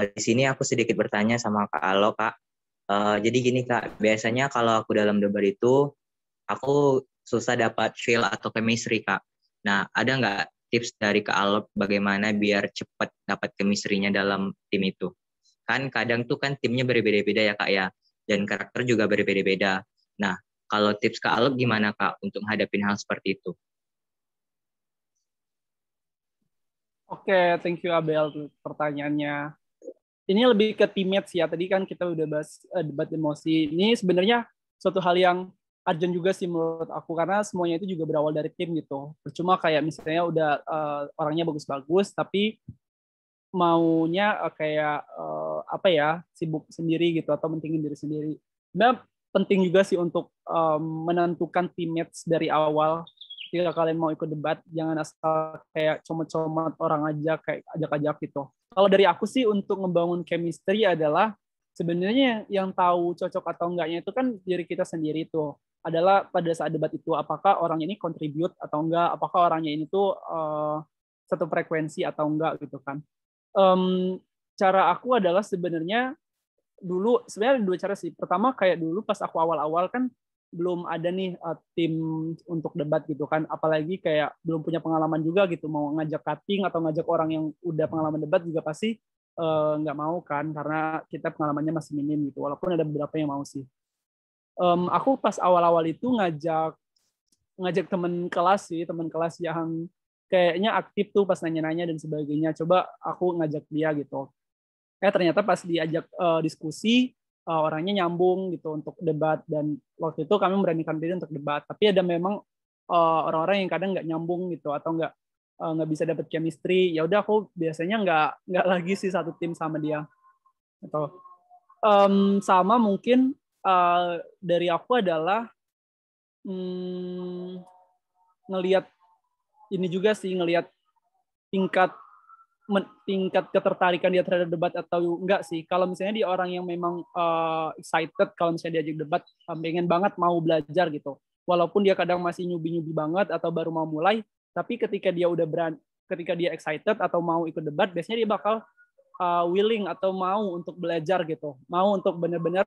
Di sini aku sedikit bertanya sama Kak Alo, Kak. Jadi gini, Kak, biasanya kalau aku dalam debat itu, aku susah dapat feel atau chemistry, Kak. Nah, ada nggak tips dari Kak Alo bagaimana biar cepat dapat chemistry-nya dalam tim itu? Kan kadang tuh kan timnya berbeda-beda ya, Kak, ya. Dan karakter juga berbeda-beda. Nah, kalau tips Kak Alok gimana, Kak, untuk menghadapi hal seperti itu? Oke, thank you Abel untuk pertanyaannya. Ini lebih ke teammates ya. Tadi kan kita udah bahas debat emosi. Ini sebenarnya suatu hal yang urgent juga sih menurut aku, karena semuanya itu juga berawal dari tim gitu. Percuma kayak misalnya udah orangnya bagus-bagus, tapi maunya kayak apa ya, sibuk sendiri gitu atau mentingin diri sendiri. Nah, penting juga sih untuk menentukan teammates dari awal. Ketika kalian mau ikut debat, jangan asal kayak comot-comot orang aja, kayak ajak-ajak gitu. Kalau dari aku sih untuk membangun chemistry adalah sebenarnya yang tahu cocok atau enggaknya itu kan diri kita sendiri tuh. Adalah pada saat debat itu apakah orang ini contribute atau enggak, apakah orangnya ini tuh satu frekuensi atau enggak gitu kan. Cara aku adalah sebenarnya dulu sebenarnya ada dua cara sih. Pertama kayak dulu pas aku awal-awal kan belum ada nih tim untuk debat gitu kan, apalagi kayak belum punya pengalaman juga gitu, mau ngajak cutting atau ngajak orang yang udah pengalaman debat juga pasti nggak mau kan, karena kita pengalamannya masih minim gitu, walaupun ada beberapa yang mau sih. Aku pas awal-awal itu ngajak teman kelas sih, teman kelas yang kayaknya aktif tuh pas nanya-nanya dan sebagainya, coba aku ngajak dia gitu. Ternyata pas diajak diskusi orangnya nyambung gitu untuk debat, dan waktu itu kami memberanikan diri untuk debat. Tapi ada memang orang-orang yang kadang nggak nyambung gitu atau nggak bisa dapat chemistry. Ya udah aku biasanya nggak lagi sih satu tim sama dia. Gitu. Sama mungkin dari aku adalah ngelihat ini juga sih, ngelihat tingkat ketertarikan dia terhadap debat atau enggak sih. Kalau misalnya dia orang yang memang excited, kalau misalnya diajak debat, pengen banget mau belajar gitu. Walaupun dia kadang masih nyubi-nyubi banget atau baru mau mulai, tapi ketika dia udah ketika dia excited atau mau ikut debat, biasanya dia bakal willing atau mau untuk belajar gitu. Mau untuk benar-benar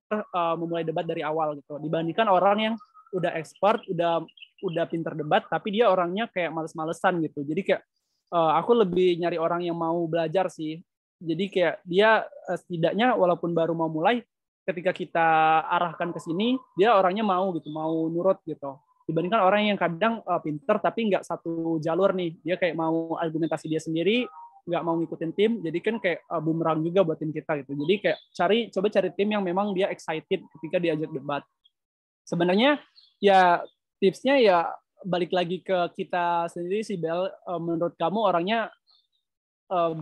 memulai debat dari awal gitu. Dibandingkan orang yang udah expert, udah pinter debat, tapi dia orangnya kayak males-malesan gitu. Jadi kayak aku lebih nyari orang yang mau belajar sih. Jadi kayak dia setidaknya walaupun baru mau mulai, ketika kita arahkan ke sini, dia orangnya mau gitu, mau nurut gitu. Dibandingkan orang yang kadang pinter tapi nggak satu jalur nih. Dia kayak mau argumentasi dia sendiri, nggak mau ngikutin tim. Jadi kan kayak bumerang juga buat tim kita gitu. Jadi kayak coba cari tim yang memang dia excited ketika diajak debat. Sebenarnya ya tipsnya ya balik lagi ke kita sendiri sih, Bel. Menurut kamu orangnya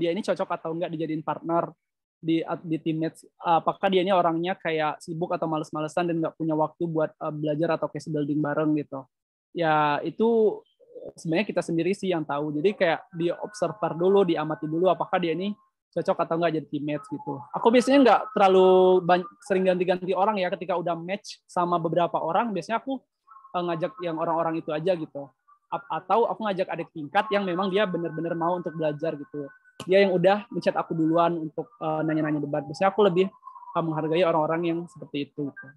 dia ini cocok atau enggak dijadiin partner di teammates? Apakah dia ini orangnya kayak sibuk atau males-malesan dan nggak punya waktu buat belajar atau case building bareng gitu? Ya itu sebenarnya kita sendiri sih yang tahu. Jadi kayak di observer dulu, diamati dulu apakah dia ini cocok atau enggak jadi teammates gitu. Aku biasanya nggak terlalu sering ganti-ganti orang ya, ketika udah match sama beberapa orang, biasanya aku ngajak yang orang-orang itu aja gitu. Atau aku ngajak adik tingkat yang memang dia benar-benar mau untuk belajar gitu. Dia yang udah menchat aku duluan untuk nanya-nanya debat. Biasanya aku lebih menghargai orang-orang yang seperti itu. Gitu.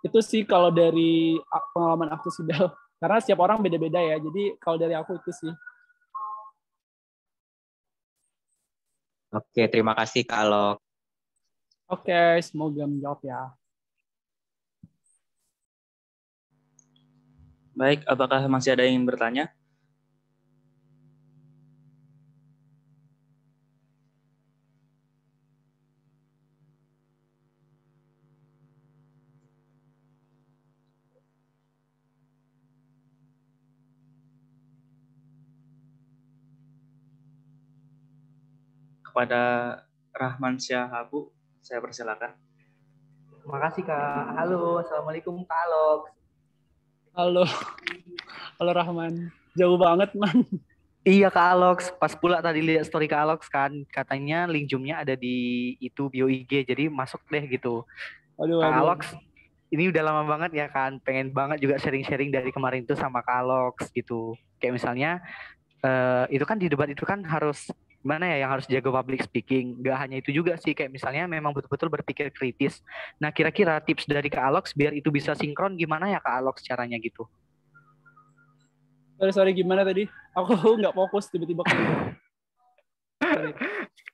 Itu sih kalau dari pengalaman aku sih, Bel. Karena setiap orang beda-beda ya. Jadi kalau dari aku itu sih. Oke, terima kasih Kak Alok. Oke, semoga menjawab ya. Baik, apakah masih ada yang ingin bertanya? Kepada Rahman Syahabu, saya persilakan. Terima kasih Kak. Halo, Assalamualaikum Kak Alok. Halo Rahman. Jauh banget, Man. Iya Kak Alox, pas pula tadi lihat story Kak Alox kan, katanya link Zoom-nya ada di itu bio IG, jadi masuk deh gitu. Aduh. Kak Alox, ini udah lama banget ya kan, pengen banget juga sharing-sharing dari kemarin tuh sama Kak Alox gitu. Kayak misalnya itu kan di debat itu kan harus gimana ya, yang harus jaga public speaking. Gak hanya itu juga sih, kayak misalnya memang betul-betul berpikir kritis. Nah, kira-kira tips dari Kak Alox biar itu bisa sinkron gimana ya Kak Alox caranya gitu? Sorry, gimana tadi? Aku nggak fokus tiba-tiba ke Sorry.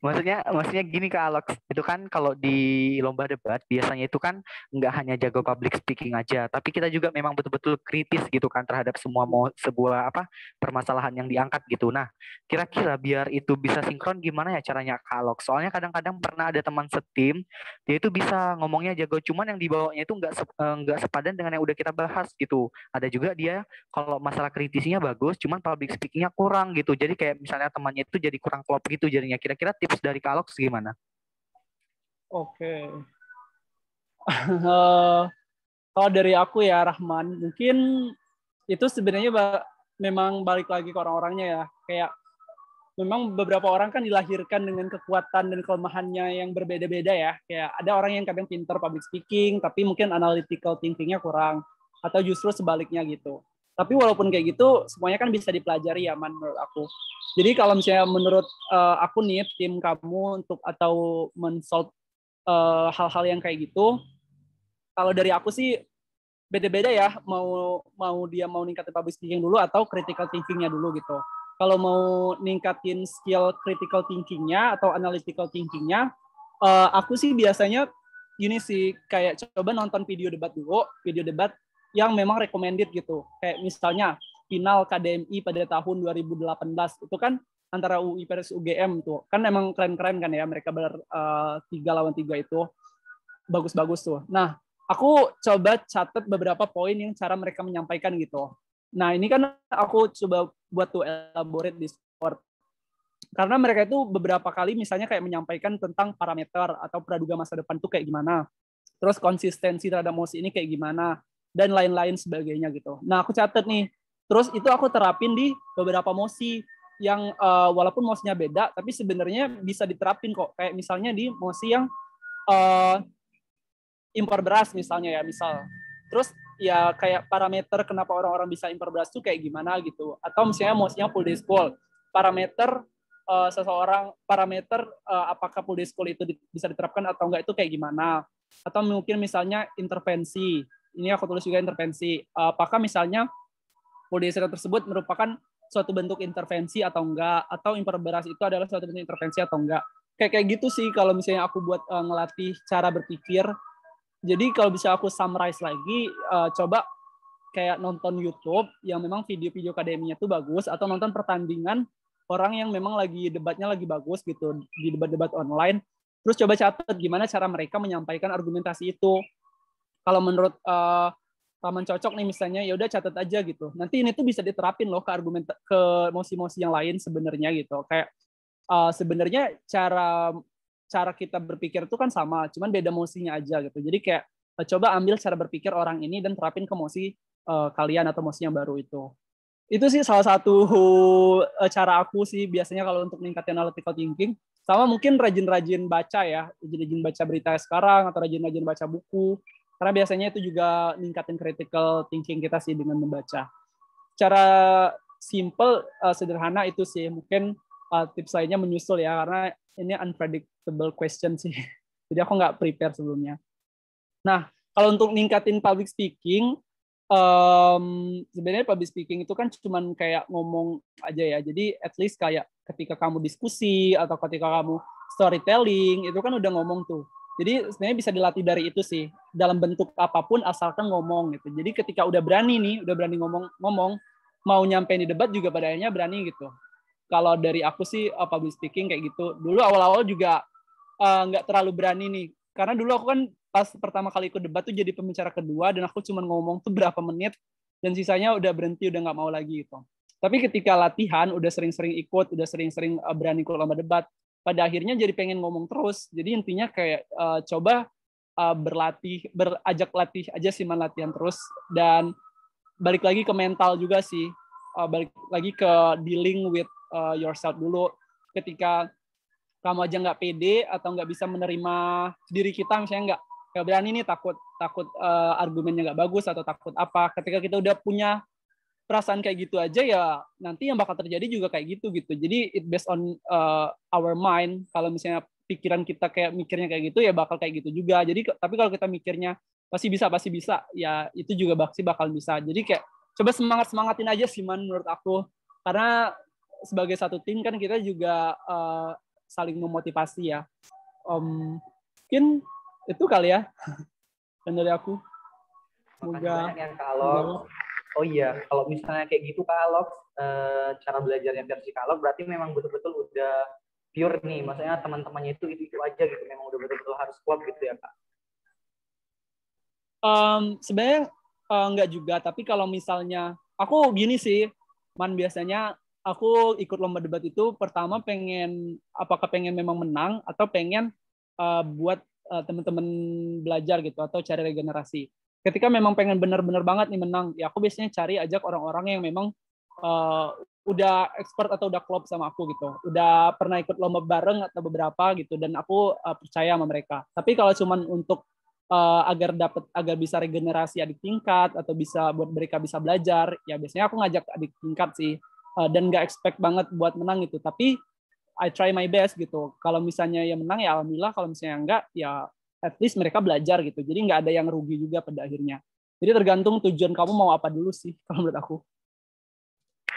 Maksudnya gini Kak Alex, itu kan kalau di lomba debat biasanya itu kan nggak hanya jago public speaking aja, tapi kita juga memang betul-betul kritis gitu kan terhadap sebuah permasalahan yang diangkat gitu. Nah, kira-kira biar itu bisa sinkron gimana ya caranya Kak Alex? Soalnya kadang-kadang pernah ada teman setim, dia itu bisa ngomongnya jago, cuman yang dibawanya itu nggak sepadan dengan yang udah kita bahas gitu. Ada juga dia kalau masalah kritisnya bagus, cuman public speakingnya kurang gitu. Jadi kayak misalnya temannya itu jadi kurang klop gitu jadinya. Kira-kira tips dari Kak Alex gimana? Oke. Kalau dari aku ya Rahman, mungkin itu sebenarnya memang balik lagi ke orang-orangnya ya. Kayak memang beberapa orang kan dilahirkan dengan kekuatan dan kelemahannya yang berbeda-beda ya. Kayak ada orang yang kadang pintar public speaking, tapi mungkin analytical thinkingnya kurang. Atau justru sebaliknya gitu. Tapi walaupun kayak gitu, semuanya kan bisa dipelajari ya, menurut aku. Jadi kalau misalnya menurut aku nih, tim kamu untuk atau men-solve hal-hal yang kayak gitu, kalau dari aku sih beda-beda ya, mau dia mau ningkatin public speaking dulu atau critical thinkingnya dulu gitu. Kalau mau ningkatin skill critical thinkingnya atau analytical thinkingnya, aku sih biasanya gini sih, kayak coba nonton video debat dulu, video debat yang memang recommended gitu. Kayak misalnya final KDMI pada tahun 2018 itu kan antara UI versus UGM tuh kan emang keren-keren kan ya, mereka 3 lawan 3 itu bagus-bagus tuh. Nah, aku coba catat beberapa poin yang cara mereka menyampaikan gitu. Nah, ini kan aku coba buat tuh elaborate di Discord. Karena mereka itu beberapa kali misalnya kayak menyampaikan tentang parameter atau praduga masa depan tuh kayak gimana. Terus konsistensi terhadap mosi ini kayak gimana dan lain-lain sebagainya gitu. Nah, aku catat nih. Terus itu aku terapin di beberapa mosi yang walaupun mosinya beda tapi sebenarnya bisa diterapin kok. Kayak misalnya di mosi yang impor beras misalnya ya, misal. Terus ya kayak parameter kenapa orang-orang bisa impor beras tuh kayak gimana gitu. Atau misalnya mosinya full day school. Parameter apakah full day school itu bisa diterapkan atau enggak itu kayak gimana. Atau mungkin misalnya intervensi. Ini aku tulis juga intervensi. Apakah misalnya full day school tersebut merupakan suatu bentuk intervensi atau enggak, atau impor beras itu adalah suatu bentuk intervensi atau enggak. Kayak gitu sih kalau misalnya aku buat ngelatih cara berpikir. Jadi kalau bisa aku summarize lagi, coba kayak nonton YouTube yang memang video-video akademinya tuh bagus, atau nonton pertandingan orang yang memang lagi debatnya lagi bagus gitu di debat-debat online. Terus coba catat gimana cara mereka menyampaikan argumentasi itu. Kalau menurut Taman cocok nih misalnya, ya udah catat aja gitu. Nanti ini tuh bisa diterapin loh ke mosi-mosi yang lain sebenarnya gitu. Kayak sebenarnya cara kita berpikir itu kan sama, cuman beda mosinya aja gitu. Jadi kayak coba ambil cara berpikir orang ini dan terapin ke mosi kalian atau mosi yang baru itu. Itu sih salah satu cara aku sih biasanya kalau untuk meningkatkan analytical thinking. Sama mungkin rajin-rajin baca ya, rajin-rajin baca berita sekarang atau rajin-rajin baca buku. Karena biasanya itu juga ningkatin critical thinking kita sih dengan membaca. Cara simple, sederhana itu sih. Mungkin tips lainnya menyusul ya, karena ini unpredictable question sih. Jadi aku nggak prepare sebelumnya. Nah, kalau untuk ningkatin public speaking, sebenarnya public speaking itu kan cuman kayak ngomong aja ya. Jadi at least kayak ketika kamu diskusi atau ketika kamu storytelling, itu kan udah ngomong tuh. Jadi sebenarnya bisa dilatih dari itu sih, dalam bentuk apapun asalkan ngomong gitu. Jadi ketika udah berani ngomong, mau nyampein di debat juga pada akhirnya berani gitu. Kalau dari aku sih public speaking kayak gitu. Dulu awal-awal juga nggak terlalu berani nih, karena dulu aku kan pas pertama kali ikut debat tuh jadi pembicara kedua dan aku cuma ngomong tuh berapa menit dan sisanya udah berhenti, udah nggak mau lagi gitu. Tapi ketika latihan, udah sering-sering ikut, udah sering-sering berani ikut lomba debat, pada akhirnya jadi pengen ngomong terus. Jadi intinya kayak coba ajak latih aja sih, latihan terus. Dan balik lagi ke mental juga sih, balik lagi ke dealing with yourself dulu. Ketika kamu aja nggak pede atau nggak bisa menerima diri kita, misalnya nggak berani nih, takut argumennya nggak bagus atau takut apa. Ketika kita udah punya perasaan kayak gitu aja, ya nanti yang bakal terjadi juga kayak gitu. Jadi it based on our mind. Kalau misalnya pikiran kita kayak mikirnya kayak gitu, ya bakal kayak gitu juga. Jadi tapi kalau kita mikirnya pasti bisa, ya itu juga bakal bisa. Jadi kayak coba semangatin aja sih, Man, menurut aku. Karena sebagai satu tim kan kita juga saling memotivasi ya. Mungkin itu kali ya dan dari aku. Semoga banyak ya Kak Alox. Oh iya, kalau misalnya kayak gitu Kak Alox, cara belajarnya versi Kak Alox berarti memang betul-betul udah pure nih. Maksudnya teman-temannya itu aja gitu, memang udah betul-betul harus kuat gitu ya Kak. Sebenarnya enggak juga, tapi kalau misalnya aku gini sih, Man, biasanya aku ikut lomba debat itu pertama apakah pengen memang menang atau pengen buat teman-teman belajar gitu atau cari regenerasi. Ketika memang pengen benar-benar banget nih menang, ya aku biasanya cari ajak orang-orang yang memang udah expert atau udah klop sama aku gitu, udah pernah ikut lomba bareng atau beberapa gitu, dan aku percaya sama mereka. Tapi kalau cuman untuk agar bisa regenerasi adik tingkat atau bisa buat mereka bisa belajar, ya biasanya aku ngajak adik tingkat sih, dan nggak expect banget buat menang gitu, tapi I try my best gitu. Kalau misalnya yang menang ya alhamdulillah, kalau misalnya enggak ya at least mereka belajar gitu. Jadi nggak ada yang rugi juga pada akhirnya. Jadi tergantung tujuan kamu mau apa dulu sih kalau menurut aku.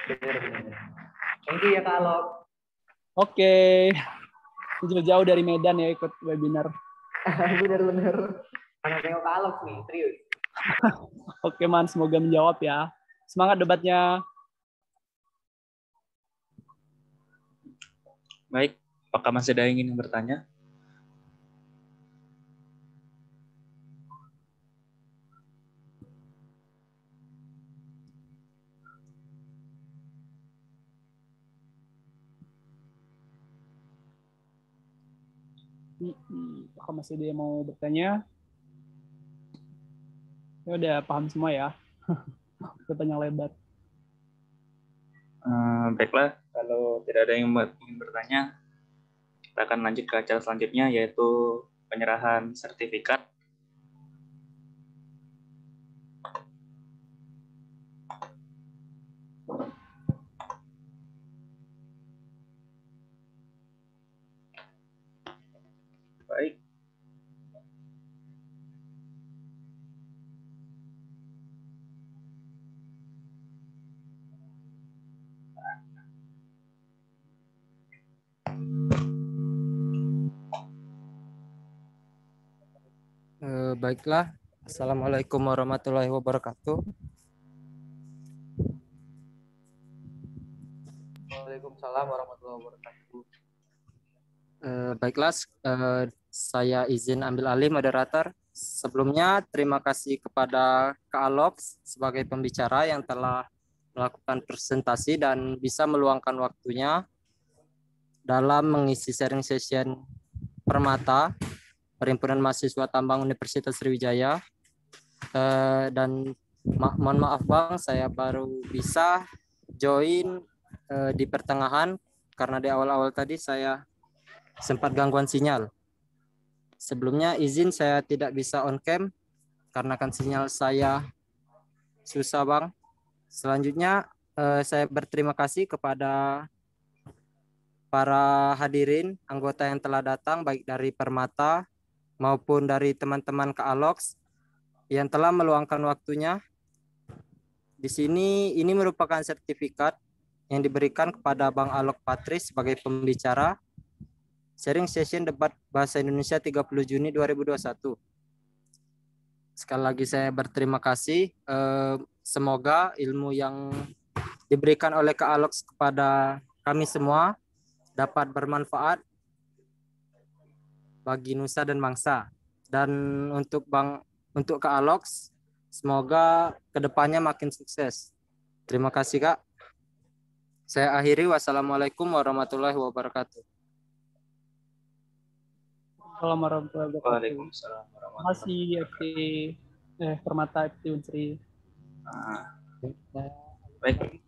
Benar. Thank you ya Kak Alox. Oke. Jauh-jauh dari Medan ya ikut webinar. Bener. Karena tengok Kak Alox nih, serius. Oke, Man, semoga menjawab ya. Semangat debatnya. Baik, apakah masih ada yang ingin bertanya? Apakah masih ada yang mau bertanya? Ya udah paham semua ya. Udah panjang lebar. Baiklah, kalau tidak ada yang ingin bertanya, kita akan lanjut ke acara selanjutnya, yaitu penyerahan sertifikat. Baik. Baiklah, Assalamualaikum warahmatullahi wabarakatuh. Waalaikumsalam warahmatullahi wabarakatuh. Baiklah, saya izin ambil alih moderator. Sebelumnya, terima kasih kepada Kak Alox sebagai pembicara yang telah melakukan presentasi dan bisa meluangkan waktunya dalam mengisi sharing session Permata, Perhimpunan Mahasiswa Tambang Universitas Sriwijaya. Dan mohon maaf Bang, saya baru bisa join di pertengahan karena di awal-awal tadi saya sempat gangguan sinyal. Sebelumnya izin saya tidak bisa on cam karena kan sinyal saya susah Bang. Selanjutnya saya berterima kasih kepada para hadirin anggota yang telah datang baik dari Permata maupun dari teman-teman Kak Alox yang telah meluangkan waktunya. Di sini ini merupakan sertifikat yang diberikan kepada Bang Alok Patris sebagai pembicara sharing session debat bahasa Indonesia 30 Juni 2021. Sekali lagi saya berterima kasih. Semoga ilmu yang diberikan oleh Kak Alox kepada kami semua dapat bermanfaat bagi nusa dan bangsa. Dan untuk Kak Alox, semoga kedepannya makin sukses. Terima kasih Kak. Saya akhiri. Wassalamualaikum warahmatullahi wabarakatuh. Assalamualaikum warahmatullahi wabarakatuh. Waalaikumsalam warahmatullahi Masih Permata FT Unsri. Baik.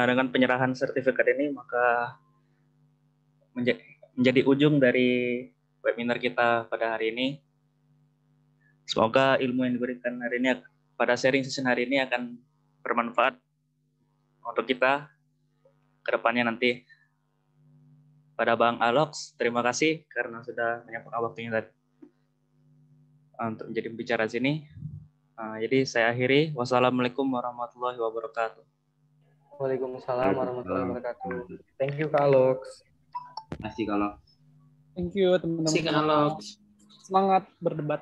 Dengan penyerahan sertifikat ini maka menjadi ujung dari webinar kita pada hari ini. Semoga ilmu yang diberikan hari ini pada sharing session hari ini akan bermanfaat untuk kita ke depannya nanti. Pada Bang Alox, terima kasih karena sudah menyempatkan waktunya tadi untuk menjadi pembicara sini. Jadi saya akhiri. Wassalamualaikum warahmatullahi wabarakatuh. Waalaikumsalam warahmatullahi wabarakatuh. Thank you Kak Alox. Terima kasih kalau. Thank you teman-teman. Terima kasih Kak Alox. Semangat berdebat.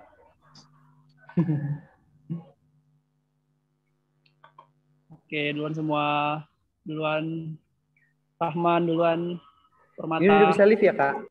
Oke, duluan semua. Duluan Rahman, duluan Permata. Ini udah bisa live ya Kak?